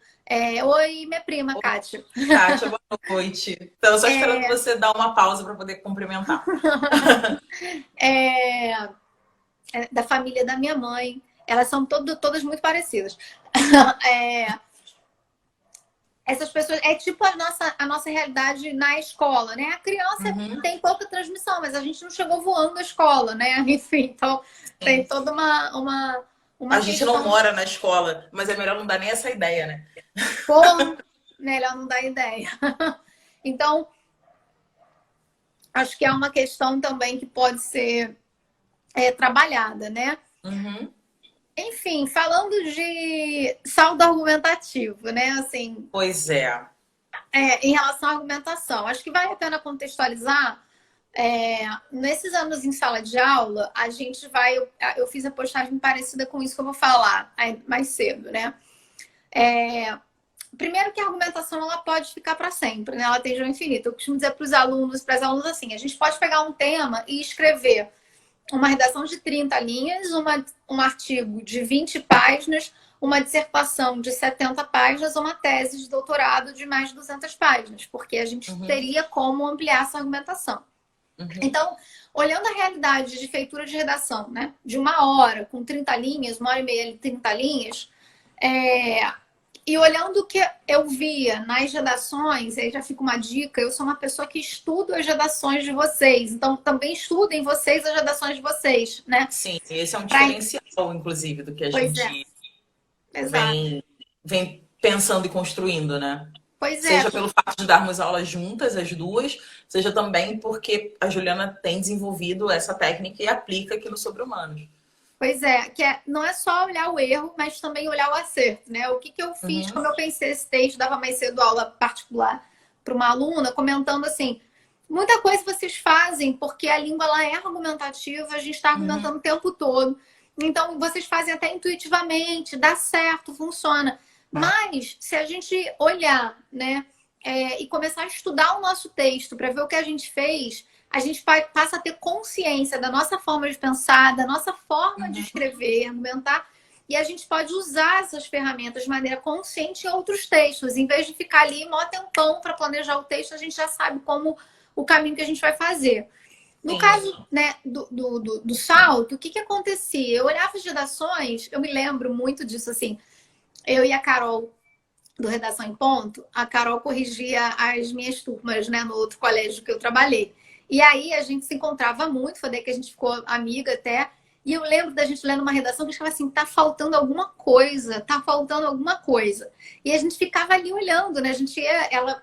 Speaker 2: Oi, minha prima,
Speaker 1: Oi,
Speaker 2: Kátia.
Speaker 1: Kátia, boa noite. Então, só esperando você dar uma pausa para poder cumprimentar.
Speaker 2: É, da família da minha mãe. Elas são todas muito parecidas. É, essas pessoas. É tipo a nossa realidade na escola, né? A criança
Speaker 1: Uhum.
Speaker 2: tem pouca transmissão, mas a gente não chegou voando à escola, né? Enfim, então tem
Speaker 1: Sim.
Speaker 2: toda
Speaker 1: A
Speaker 2: uma
Speaker 1: gente não
Speaker 2: questão.
Speaker 1: mora na escola, mas é melhor não dar nem essa ideia, né?
Speaker 2: Pô, melhor não dar ideia. Então, acho que é uma questão também que pode ser trabalhada, né?
Speaker 1: Uhum.
Speaker 2: Enfim, falando de saldo argumentativo, né? Assim,
Speaker 1: Pois é.
Speaker 2: em relação à argumentação, acho que vale a pena contextualizar. Nesses anos em sala de aula, a gente vai. Eu fiz a postagem parecida com isso que eu vou falar mais cedo, né? Primeiro que a argumentação ela pode ficar para sempre, né? Ela tende ao infinito. Eu costumo dizer para os alunos, para as alunas assim, a gente pode pegar um tema e escrever uma redação de 30 linhas, um artigo de 20 páginas, uma dissertação de 70 páginas, uma tese de doutorado de mais de 200 páginas, porque a gente
Speaker 1: Uhum.
Speaker 2: teria como ampliar essa argumentação.
Speaker 1: Uhum.
Speaker 2: Então, olhando a realidade de feitura de redação, né, de uma hora, com 30 linhas, uma hora e meia, 30 linhas, é, e olhando o que eu via nas redações, aí já fica uma dica, eu sou uma pessoa que estudo as redações de vocês, então também estudem vocês as redações de vocês, né?
Speaker 1: Sim, esse é um
Speaker 2: Pra...
Speaker 1: diferencial, inclusive, do que a
Speaker 2: Pois é,
Speaker 1: gente
Speaker 2: exato.
Speaker 1: vem pensando e construindo, né?
Speaker 2: Pois é,
Speaker 1: Seja pelo fato de darmos aulas juntas, as duas, seja também porque a Juliana tem desenvolvido essa técnica e aplica aqui no Sobre-Humanos.
Speaker 2: não é só olhar o erro, mas também olhar o acerto, né? O que eu fiz
Speaker 1: Uhum.
Speaker 2: quando eu pensei esse texto, dava mais cedo aula particular para uma aluna, comentando assim, muita coisa vocês fazem porque a língua ela é argumentativa, a gente está
Speaker 1: Uhum.
Speaker 2: argumentando o tempo todo. Então, vocês fazem até intuitivamente, dá certo, funciona.
Speaker 1: Tá.
Speaker 2: Mas, se a gente olhar, né, e começar a estudar o nosso texto para ver o que a gente fez, a gente passa a ter consciência da nossa forma de pensar, da nossa forma de
Speaker 1: Uhum.
Speaker 2: escrever, argumentar, e a gente pode usar essas ferramentas de maneira consciente em outros textos. Em vez de ficar ali mó tempão para planejar o texto, a gente já sabe como o caminho que a gente vai fazer. No
Speaker 1: Sim.
Speaker 2: caso, né, do salto, o que acontecia? Eu olhava as redações, eu me lembro muito disso, assim, eu e a Carol do Redação em Ponto, a Carol corrigia as minhas turmas, né, no outro colégio que eu trabalhei. E aí a gente se encontrava muito, foi daí que a gente ficou amiga até. E eu lembro da gente lendo uma redação que ficava assim, tá faltando alguma coisa, tá faltando alguma coisa. E a gente ficava ali olhando, né? A gente ia, ela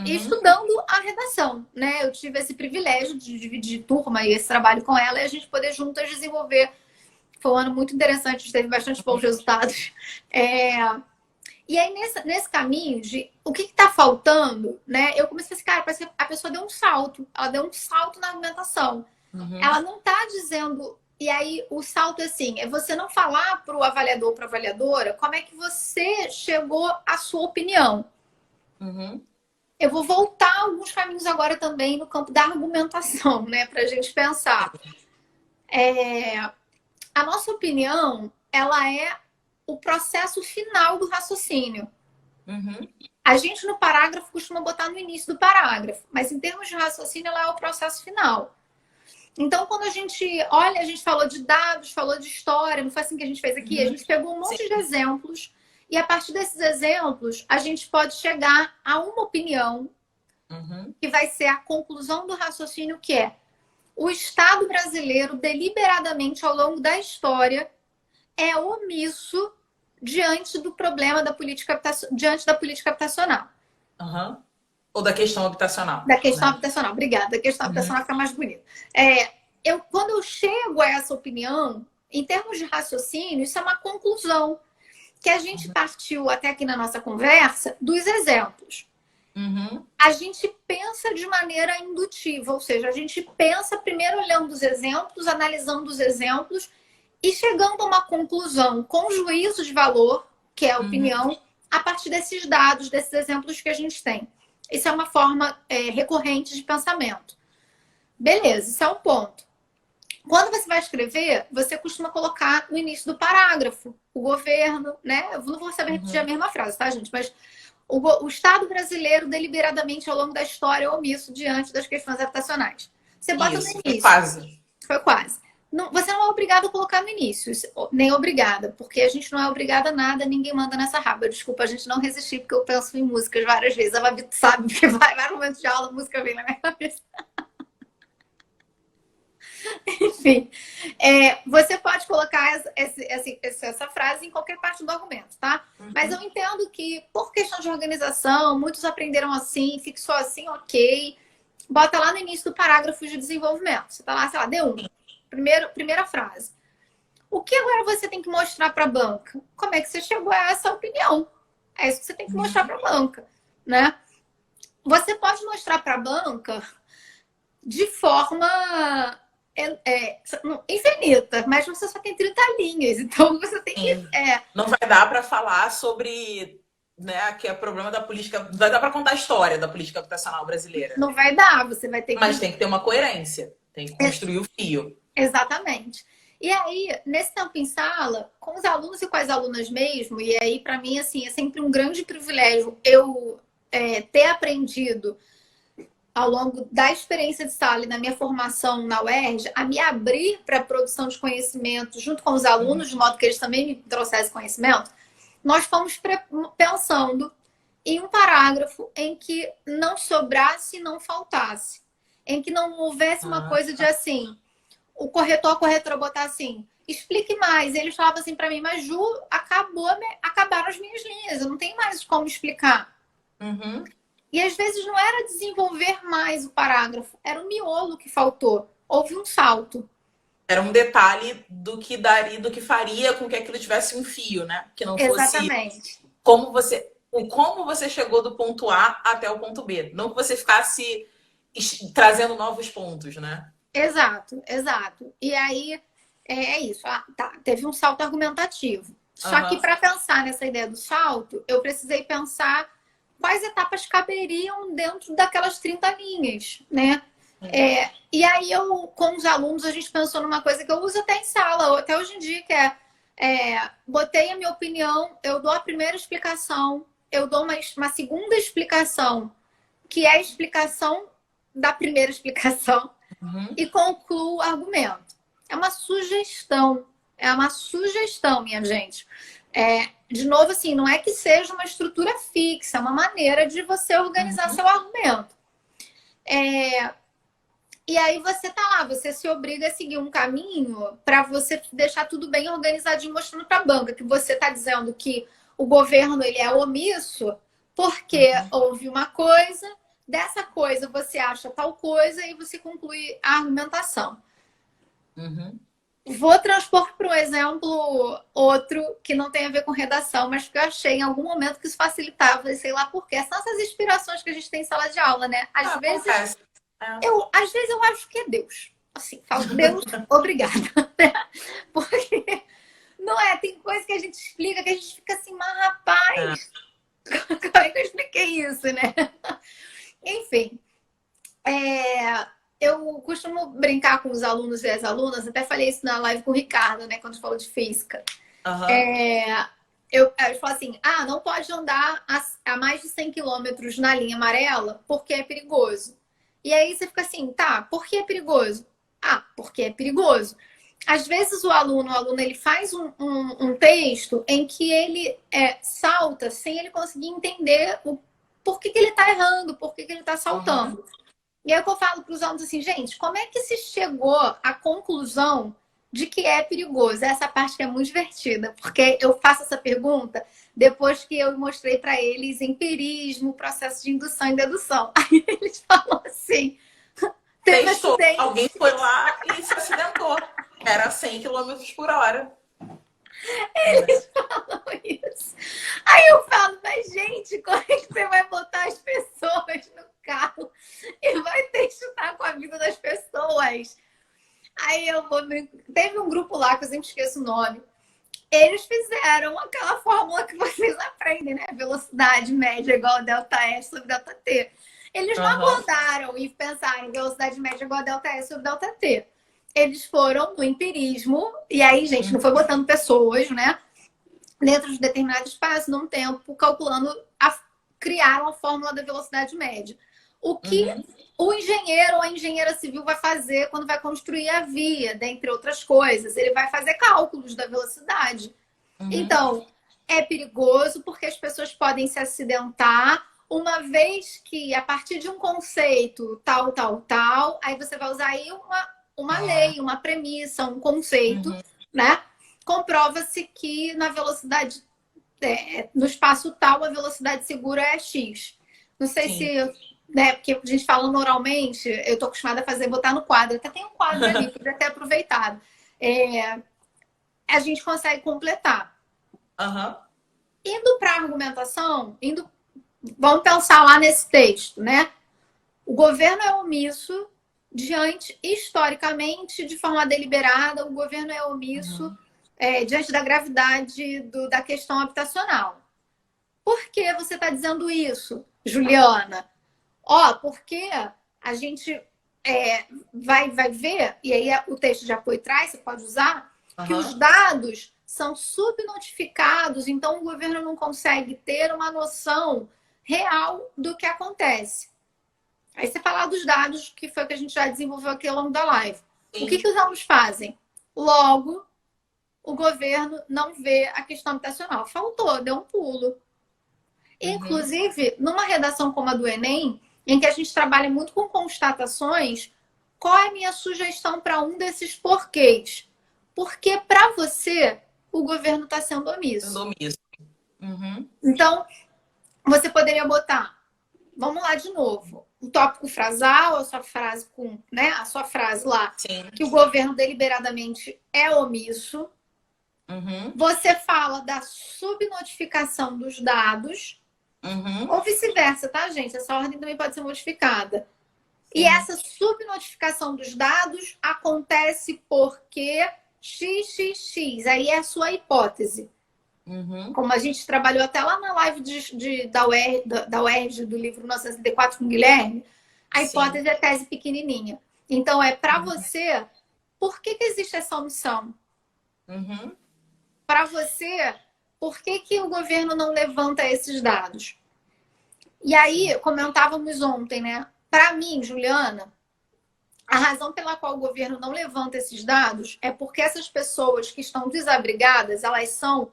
Speaker 2: e
Speaker 1: Uhum.
Speaker 2: estudando a redação, né? Eu tive esse privilégio de dividir turma e esse trabalho com ela e a gente poder juntas desenvolver. Foi um ano muito interessante, a gente teve bastante bons resultados. E aí, nesse caminho de o que está faltando, né? Eu comecei a pensar, cara, parece que a pessoa deu um salto. Ela deu um salto na argumentação.
Speaker 1: Uhum.
Speaker 2: Ela não está dizendo. E aí, o salto é assim: é você não falar para o avaliador, para a avaliadora, como é que você chegou à sua opinião.
Speaker 1: Uhum.
Speaker 2: Eu vou voltar alguns caminhos agora também no campo da argumentação, né? Para a gente pensar. A nossa opinião, ela é o processo final do raciocínio.
Speaker 1: Uhum.
Speaker 2: A gente no parágrafo costuma botar no início do parágrafo, mas em termos de raciocínio, ela é o processo final. Então, quando a gente olha, a gente falou de dados, falou de história, não foi assim que a gente fez aqui? A
Speaker 1: Uhum.
Speaker 2: gente pegou um monte
Speaker 1: Sim.
Speaker 2: de exemplos e a partir desses exemplos, a gente pode chegar a uma opinião
Speaker 1: Uhum.
Speaker 2: que vai ser a conclusão do raciocínio, que é o Estado brasileiro, deliberadamente ao longo da história, é omisso diante do problema da política, diante da política habitacional.
Speaker 1: Uhum. Ou da questão habitacional,
Speaker 2: Da questão
Speaker 1: né?
Speaker 2: habitacional, obrigada. Da questão
Speaker 1: Uhum.
Speaker 2: habitacional fica mais bonito. Quando eu chego a essa opinião, em termos de raciocínio, isso é uma conclusão que a gente partiu até aqui na nossa conversa dos exemplos.
Speaker 1: Uhum.
Speaker 2: A gente pensa de maneira indutiva, ou seja, a gente pensa primeiro olhando os exemplos, analisando os exemplos e chegando a uma conclusão com juízo de valor, que é a
Speaker 1: Uhum.
Speaker 2: opinião, a partir desses dados, desses exemplos que a gente tem. Isso é uma forma recorrente de pensamento. Beleza, isso é um ponto. Quando você vai escrever, você costuma colocar no início do parágrafo o governo, né? Eu não vou saber repetir a
Speaker 1: Uhum.
Speaker 2: mesma frase, tá, gente? Mas o Estado brasileiro, deliberadamente ao longo da história, é omisso diante das questões habitacionais. Você bota no
Speaker 1: Isso, foi
Speaker 2: início.
Speaker 1: quase.
Speaker 2: Foi quase. Não, você não é obrigado a colocar no início, nem obrigada, porque a gente não é obrigada a nada, ninguém manda nessa raba. Desculpa, a gente não resistir, porque eu penso em músicas várias vezes. A Babi sabe que vai vários momentos de aula, a música vem na minha cabeça. Enfim, você pode colocar essa frase em qualquer parte do argumento, tá? Mas eu
Speaker 1: Uhum.
Speaker 2: entendo que, por questão de organização, muitos aprenderam assim, fixou assim, ok. Bota lá no início do parágrafo de desenvolvimento. Você tá lá, sei lá, D1. Primeira frase. O que agora você tem que mostrar para a banca? Como é que você chegou a essa opinião? É isso que você tem que mostrar para a banca, né? Você pode mostrar para a banca de forma infinita, mas você só tem 30 linhas, então você tem que.
Speaker 1: Sim. Não vai dar para falar sobre, né, que é problema da política. Não vai dar para contar a história da política habitacional brasileira.
Speaker 2: Não vai dar, você vai ter
Speaker 1: Mas
Speaker 2: que.
Speaker 1: tem que ter uma coerência, tem que construir o fio.
Speaker 2: Exatamente. E aí, nesse tempo em sala, com os alunos e com as alunas mesmo, e aí, para mim, assim, é sempre um grande privilégio eu ter aprendido ao longo da experiência de sala e na minha formação na UERJ, a me abrir para a produção de conhecimento junto com os
Speaker 1: Uhum.
Speaker 2: alunos, de modo que eles também me trouxessem conhecimento, nós fomos pensando em um parágrafo em que não sobrasse e não faltasse. Em que não houvesse uma
Speaker 1: Ah,
Speaker 2: coisa de assim, o corretor, a corretora botar assim, explique mais. Eles falavam assim para mim, mas Ju, acabaram as minhas linhas, eu não tenho mais como explicar.
Speaker 1: uhum.
Speaker 2: E às vezes não era desenvolver mais o parágrafo, era o miolo que faltou. Houve um salto.
Speaker 1: Era um detalhe do que daria, do que faria com que aquilo tivesse um fio, né? Que não fosse
Speaker 2: Exatamente.
Speaker 1: como você chegou do ponto A até o ponto B. Não que você ficasse trazendo novos pontos, né?
Speaker 2: Exato, exato. E aí é isso. Ah, tá, teve um salto argumentativo. Só que
Speaker 1: Uhum.
Speaker 2: para pensar nessa ideia do salto, eu precisei pensar quais etapas caberiam dentro daquelas 30 linhas, né? E aí eu, com os alunos, a gente pensou numa coisa que eu uso até em sala, até hoje em dia, que botei a minha opinião, eu dou a primeira explicação, eu dou uma segunda explicação, que é a explicação da primeira explicação,
Speaker 1: Uhum.
Speaker 2: e concluo o argumento. É uma sugestão. É uma sugestão, minha gente. De novo, assim, não é que seja uma estrutura fixa, é uma maneira de você organizar
Speaker 1: Uhum.
Speaker 2: seu argumento. E aí você tá lá, você se obriga a seguir um caminho para você deixar tudo bem organizadinho, mostrando para a banca que você tá dizendo que o governo ele é omisso porque houve uma coisa, dessa coisa você acha tal coisa e você conclui a argumentação.
Speaker 1: Uhum.
Speaker 2: Vou transpor para um exemplo outro que não tem a ver com redação, mas que eu achei em algum momento que isso facilitava, sei lá por quê. São essas inspirações que a gente tem em sala de aula, né? Às vezes
Speaker 1: Acontece.
Speaker 2: eu acho que é Deus. Assim, falo, Deus, obrigada. Porque não é, tem coisa que a gente explica que a gente fica assim, mas rapaz, como é que eu expliquei isso, né? Enfim, eu costumo brincar com os alunos e as alunas, até falei isso na live com o Ricardo, né, quando falou de física.
Speaker 1: Uhum.
Speaker 2: Eu falo assim, não pode andar a mais de 100 quilômetros na linha amarela porque é perigoso. E aí você fica assim, tá, por que é perigoso? Porque é perigoso. Às vezes o aluno, ele faz um texto em que ele salta sem ele conseguir entender por que ele está errando, por que ele está saltando.
Speaker 1: Uhum.
Speaker 2: E aí eu falo para os alunos assim, gente, como é que se chegou à conclusão de que é perigoso? Essa parte que é muito divertida, porque eu faço essa pergunta depois que eu mostrei para eles empirismo, processo de indução e dedução. Aí eles falam assim, teve
Speaker 1: Testou.
Speaker 2: acidente.
Speaker 1: Alguém foi lá e se acidentou. Era 100 quilômetros por hora.
Speaker 2: Eles falam isso. Aí eu falo, mas gente, como é que você vai botar as pessoas no carro e vai testar com a vida das pessoas? Aí eu vou. Teve um grupo lá que eu sempre esqueço o nome. Eles fizeram aquela fórmula que vocês aprendem, né? Velocidade média igual a delta S sobre delta T. Eles não abordaram e pensaram velocidade média igual a delta S sobre delta T. Eles foram no empirismo, e aí, gente, não foi botando pessoas, né? Dentro de determinado espaço, num tempo, calculando, criaram a fórmula da velocidade média. O que o engenheiro ou a engenheira civil vai fazer quando vai construir a via, dentre outras coisas? Ele vai fazer cálculos da velocidade. Então, é perigoso porque as pessoas podem se acidentar, uma vez que, a partir de um conceito tal, aí você vai usar aí uma lei, uma premissa, um conceito, né? Comprova-se que na velocidade, no espaço tal, a velocidade segura é X. Não sei se, né? Porque a gente fala oralmente, eu tô acostumada a botar no quadro. Até tem um quadro ali, podia ter aproveitado. A gente consegue completar. Indo para a argumentação, vamos pensar lá nesse texto, né? O governo é omisso historicamente, de forma deliberada, o governo é omisso diante da gravidade da questão habitacional. Por que você está dizendo isso, Juliana? Porque a gente vai ver, e aí o texto de apoio traz, você pode usar, que os dados são subnotificados, então o governo não consegue ter uma noção real do que acontece. Aí você falar dos dados, que foi o que a gente já desenvolveu aqui ao longo da live. Sim. O que os alunos fazem? Logo, o governo não vê a questão habitacional. Faltou, deu um pulo. Inclusive, numa redação como a do Enem, em que a gente trabalha muito com constatações, qual é a minha sugestão para um desses porquês? Porque, para você, o governo está sendo omisso. Então, você poderia botar, vamos lá de novo, o tópico frasal, a sua frase com, né, a sua frase lá, que o governo deliberadamente é omisso. Você fala da subnotificação dos dados, ou vice-versa, tá, gente? Essa ordem também pode ser modificada. E essa subnotificação dos dados acontece porque XXX, aí é a sua hipótese. Como a gente trabalhou até lá na live da UERJ, do livro 1964 com o Guilherme, a hipótese é tese pequenininha. Então, para você, por que existe essa omissão? Para você, por que o governo não levanta esses dados? E aí, comentávamos ontem, né? Para mim, Juliana, a razão pela qual o governo não levanta esses dados é porque essas pessoas que estão desabrigadas, elas são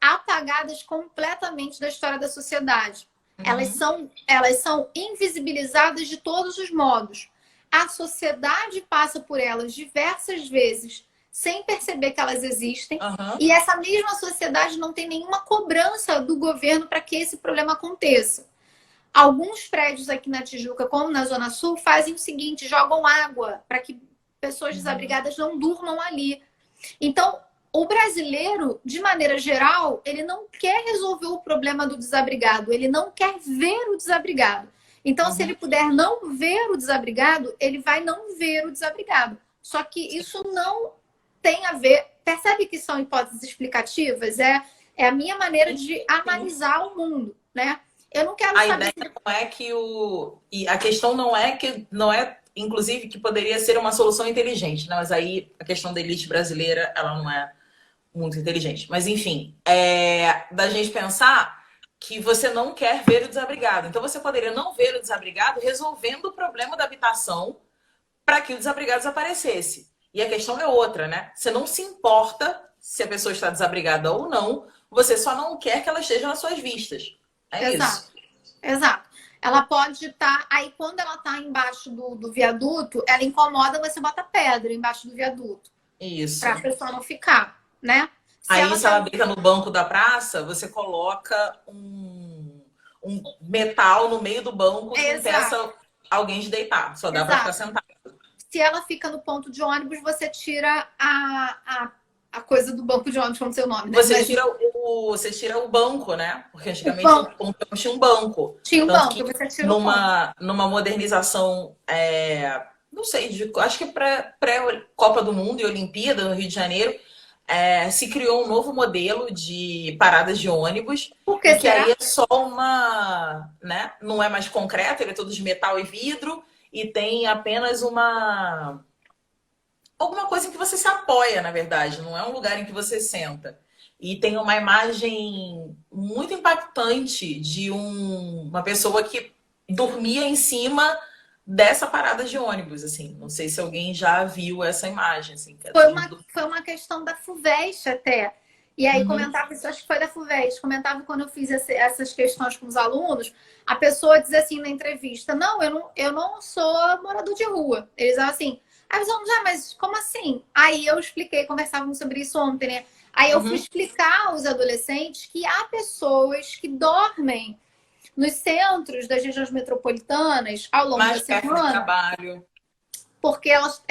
Speaker 2: apagadas completamente da história da sociedade. Elas são invisibilizadas de todos os modos. A sociedade passa por elas diversas vezes sem perceber que elas existem. E essa mesma sociedade não tem nenhuma cobrança do governo para que esse problema aconteça. Alguns prédios aqui na Tijuca, como na Zona Sul, fazem o seguinte, jogam água para que pessoas desabrigadas não durmam ali. Então, o brasileiro, de maneira geral, ele não quer resolver o problema do desabrigado, ele não quer ver o desabrigado. Então, se ele puder não ver o desabrigado, ele vai não ver o desabrigado. Só que isso não tem a ver... Percebe que são hipóteses explicativas? É a minha maneira de analisar o mundo, né? Eu não quero saber...
Speaker 1: A ideia não é que o... E a questão não é que... Não é, inclusive, que poderia ser uma solução inteligente, né? Mas aí a questão da elite brasileira, ela não é muito inteligente. Mas, enfim, da gente pensar que você não quer ver o desabrigado. Então, você poderia não ver o desabrigado resolvendo o problema da habitação para que o desabrigado desaparecesse. E a questão é outra, né? Você não se importa se a pessoa está desabrigada ou não, você só não quer que ela esteja nas suas vistas. É
Speaker 2: Exato.
Speaker 1: isso.
Speaker 2: Exato. Ela pode estar... Aí, quando ela está embaixo do viaduto, ela incomoda, você bota pedra embaixo do viaduto.
Speaker 1: Isso.
Speaker 2: Para a pessoa não ficar, né?
Speaker 1: Se ela deita no banco da praça, você coloca um metal no meio do banco que impeça alguém de deitar. Só dá para ficar sentado.
Speaker 2: Se ela fica no ponto de ônibus, você tira a coisa do banco de ônibus, como seu nome, né?
Speaker 1: Você tira o banco, né? Porque antigamente o ponto tinha um banco.
Speaker 2: Tinha um banco, você tira
Speaker 1: numa modernização, não sei, acho que pré-Copa do Mundo e Olimpíada no Rio de Janeiro, se criou um novo modelo de paradas de ônibus.
Speaker 2: Porque
Speaker 1: que aí é só uma, né? Não é mais concreto, ele é todo de metal e vidro e tem apenas alguma coisa em que você se apoia, na verdade, não é um lugar em que você senta. E tem uma imagem muito impactante de uma pessoa que dormia em cima dessa parada de ônibus, assim. Não sei se alguém já viu essa imagem, assim.
Speaker 2: Foi uma questão da FUVEST até. E aí comentava, isso acho que foi da FUVEST, comentava quando eu fiz essas questões com os alunos, a pessoa diz assim na entrevista, não, eu não sou morador de rua. Eles falam assim, aí os alunos, mas como assim? Aí eu expliquei, conversávamos sobre isso ontem, né? Aí eu fui explicar aos adolescentes que há pessoas que dormem nos centros das regiões metropolitanas ao longo da semana.
Speaker 1: Trabalho.
Speaker 2: Porque elas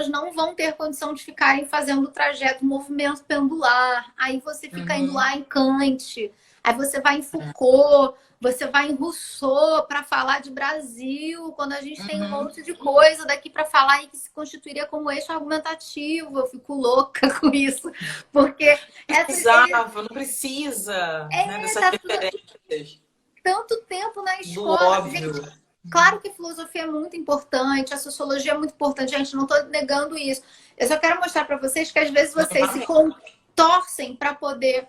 Speaker 2: não vão ter condição de ficarem fazendo o trajeto, movimento pendular. Aí você fica indo lá em Kant, aí você vai em Foucault, você vai em Rousseau para falar de Brasil, quando a gente tem um monte de coisa daqui para falar e que se constituiria como eixo argumentativo. Eu fico louca com isso, porque
Speaker 1: não precisa dessas referências.
Speaker 2: Tanto tempo na escola.
Speaker 1: Óbvio.
Speaker 2: Claro que a filosofia é muito importante, a sociologia é muito importante, gente, não estou negando isso. Eu só quero mostrar para vocês que às vezes vocês se contorcem para poder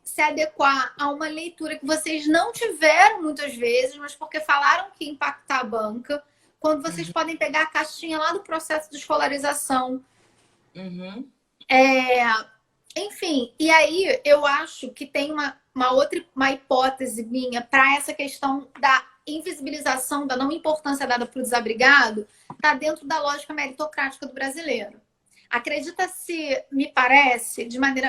Speaker 2: se adequar a uma leitura que vocês não tiveram muitas vezes, mas porque falaram que ia impactar a banca, quando vocês podem pegar a caixinha lá do processo de escolarização. Enfim, e aí eu acho que tem uma hipótese minha para essa questão da invisibilização, da não importância dada para o desabrigado, está dentro da lógica meritocrática do brasileiro. Acredita-se, me parece,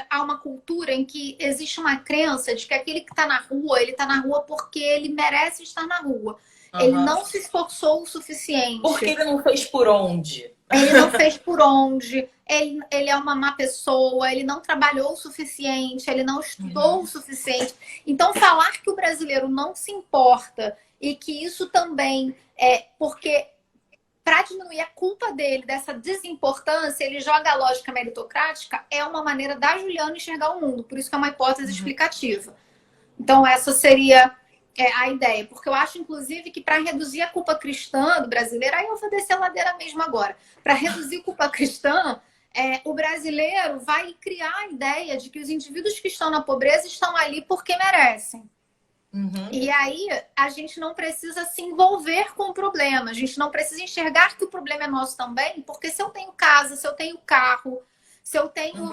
Speaker 2: há uma cultura em que existe uma crença de que aquele que está na rua, ele está na rua porque ele merece estar na rua. Ele não se esforçou o suficiente.
Speaker 1: Porque ele não fez por onde.
Speaker 2: Ele não fez por onde. Ele é uma má pessoa, ele não trabalhou o suficiente, ele não estudou o suficiente. Então, falar que o brasileiro não se importa e que isso também é porque, para diminuir a culpa dele dessa desimportância, ele joga a lógica meritocrática, é uma maneira da Juliana enxergar o mundo. Por isso que é uma hipótese explicativa. Então, essa seria a ideia. Porque eu acho, inclusive, que para reduzir a culpa cristã do brasileiro, aí eu vou descer a ladeira mesmo agora. Para reduzir a culpa cristã, o brasileiro vai criar a ideia de que os indivíduos que estão na pobreza estão ali porque merecem. E aí a gente não precisa se envolver com o problema, a gente não precisa enxergar que o problema é nosso também, porque se eu tenho casa, se eu tenho carro, se eu tenho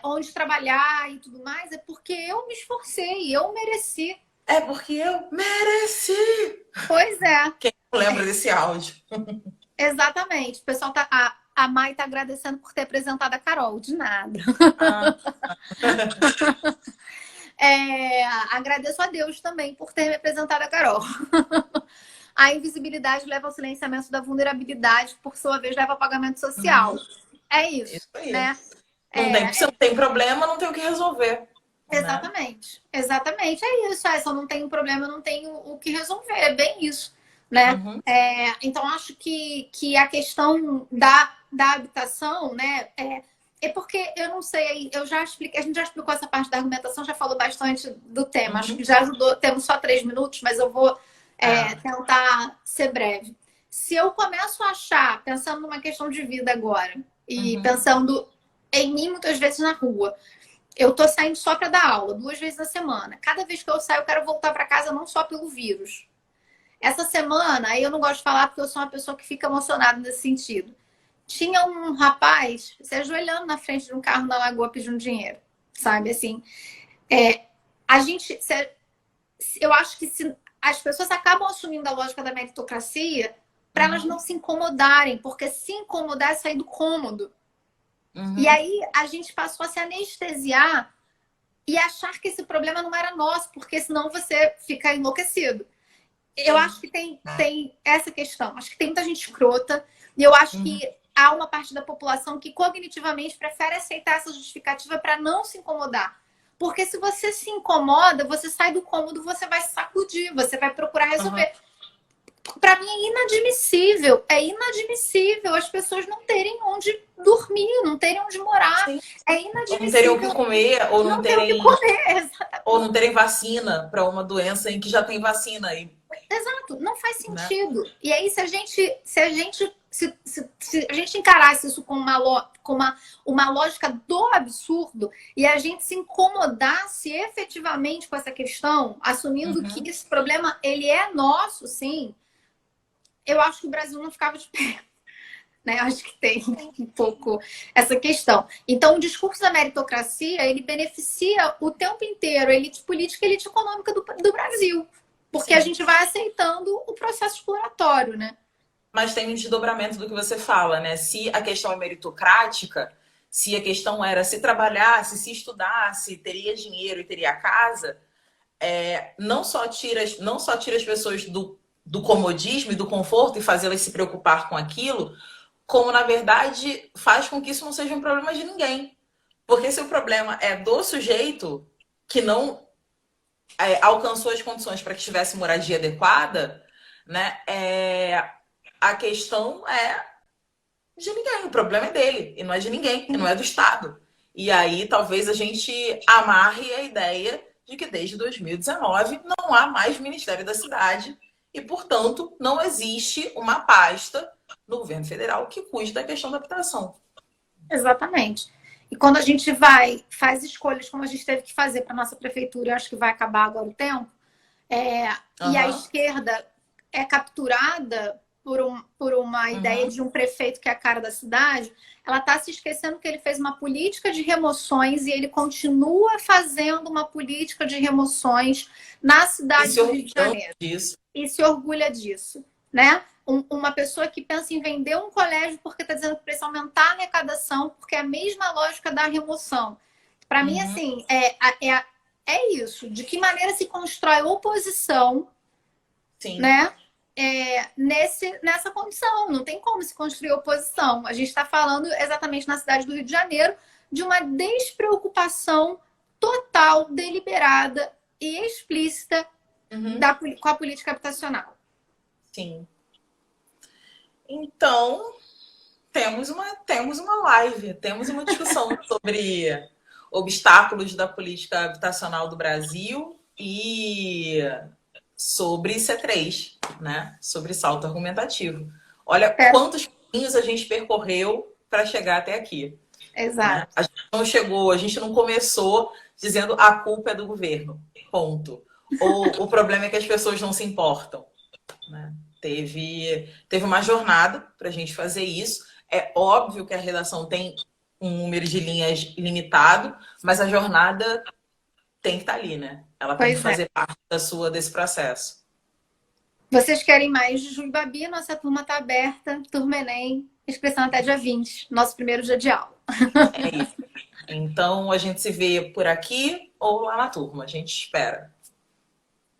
Speaker 2: onde trabalhar e tudo mais, é porque eu me esforcei, eu mereci.
Speaker 1: É porque eu mereci!
Speaker 2: Pois é.
Speaker 1: Quem não lembra desse áudio?
Speaker 2: Exatamente. O pessoal a Mai tá agradecendo por ter apresentado a Carol. De nada. Agradeço a Deus também por ter me apresentado a Carol. A invisibilidade leva ao silenciamento da vulnerabilidade, por sua vez, leva ao pagamento social. É isso,
Speaker 1: Isso aí.
Speaker 2: né?
Speaker 1: Se não tem problema, não tem o que resolver.
Speaker 2: Exatamente, né? Exatamente, é isso. Se eu não tenho problema, eu não tenho o que resolver, é bem isso, né? Então, acho que a questão da habitação, né? É porque eu não sei, eu já expliquei, a gente já explicou essa parte da argumentação, já falou bastante do tema, acho que já ajudou. Temos só 3 minutos, mas eu vou tentar ser breve. Se eu começo a achar, pensando numa questão de vida agora, e pensando em mim muitas vezes na rua, eu tô saindo só para dar aula, 2 vezes na semana. Cada vez que eu saio, eu quero voltar para casa não só pelo vírus. Essa semana, aí eu não gosto de falar porque eu sou uma pessoa que fica emocionada nesse sentido. Tinha um rapaz se ajoelhando na frente de um carro na lagoa pedindo dinheiro, sabe? Assim, eu acho que se as pessoas acabam assumindo a lógica da meritocracia para elas não se incomodarem, porque se incomodar é sair do cômodo. E aí a gente passou a se anestesiar e achar que esse problema não era nosso, porque senão você fica enlouquecido. Eu acho que tem essa questão. Acho que tem muita gente escrota. E eu acho que há uma parte da população que cognitivamente prefere aceitar essa justificativa para não se incomodar. Porque se você se incomoda, você sai do cômodo, você vai se sacudir, você vai procurar resolver. Para mim é inadmissível as pessoas não terem onde dormir, não terem onde morar.
Speaker 1: Sim.
Speaker 2: É inadmissível.
Speaker 1: Não terem o que comer, ou não terem
Speaker 2: o que comer,
Speaker 1: ou não terem vacina para uma doença em que já tem vacina.
Speaker 2: Exato, não faz sentido. Né? E aí, se a gente encarasse isso com uma lógica do absurdo e a gente se incomodasse efetivamente com essa questão, assumindo que esse problema ele é nosso, sim, eu acho que o Brasil não ficava de pé. Né? Eu acho que tem um pouco essa questão. Então, o discurso da meritocracia, ele beneficia o tempo inteiro a elite política e a elite econômica do Brasil. Porque a gente vai aceitando o processo exploratório, né?
Speaker 1: Mas tem um desdobramento do que você fala, né? Se a questão é meritocrática, se a questão era se trabalhasse, se estudasse, teria dinheiro e teria casa, não só tira as pessoas do comodismo e do conforto e fazê-las se preocupar com aquilo, como, na verdade, faz com que isso não seja um problema de ninguém. Porque se o problema é do sujeito que não alcançou as condições para que tivesse moradia adequada, né, a questão é de ninguém. O problema é dele, e não é de ninguém, e não é do Estado. E aí, talvez a gente amarre a ideia de que desde 2019 não há mais Ministério da Cidade e, portanto, não existe uma pasta no governo federal que cuide da questão da habitação.
Speaker 2: Exatamente. E quando a gente faz escolhas como a gente teve que fazer para nossa prefeitura, eu acho que vai acabar agora o tempo, e a esquerda é capturada por uma ideia de um prefeito que é a cara da cidade, ela está se esquecendo que ele fez uma política de remoções e ele continua fazendo uma política de remoções na cidade do Rio de Janeiro. E se orgulha disso, né? Uma pessoa que pensa em vender um colégio porque está dizendo que precisa aumentar a arrecadação, porque é a mesma lógica da remoção. Para mim, assim, é isso. De que maneira se constrói oposição, né? Nessa condição. Não tem como se construir oposição. A gente está falando exatamente na cidade do Rio de Janeiro de uma despreocupação total, deliberada e explícita com a política habitacional.
Speaker 1: Sim. Então, temos uma live, temos uma discussão sobre obstáculos da política habitacional do Brasil e sobre C3, né? Sobre salto argumentativo. Olha quantos caminhos a gente percorreu para chegar até aqui.
Speaker 2: Exato.
Speaker 1: Né? A gente não começou dizendo a culpa é do governo, ponto. Ou o problema é que as pessoas não se importam, né? Teve uma jornada para a gente fazer isso. É óbvio que a redação tem um número de linhas limitado, mas a jornada tem que estar ali, né? Ela tem que fazer parte desse processo.
Speaker 2: Vocês querem mais de Ju e Babi? Nossa turma está aberta. Turma Enem, inscrição até dia 20, nosso primeiro dia de aula.
Speaker 1: É isso. Então, a gente se vê por aqui. ou lá na turma. A gente espera.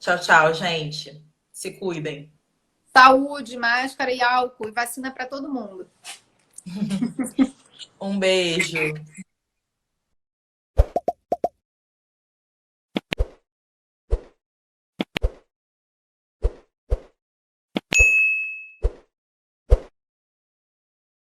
Speaker 1: Tchau, tchau, gente. Se cuidem.
Speaker 2: Saúde, máscara e álcool e vacina para todo mundo.
Speaker 1: Um beijo.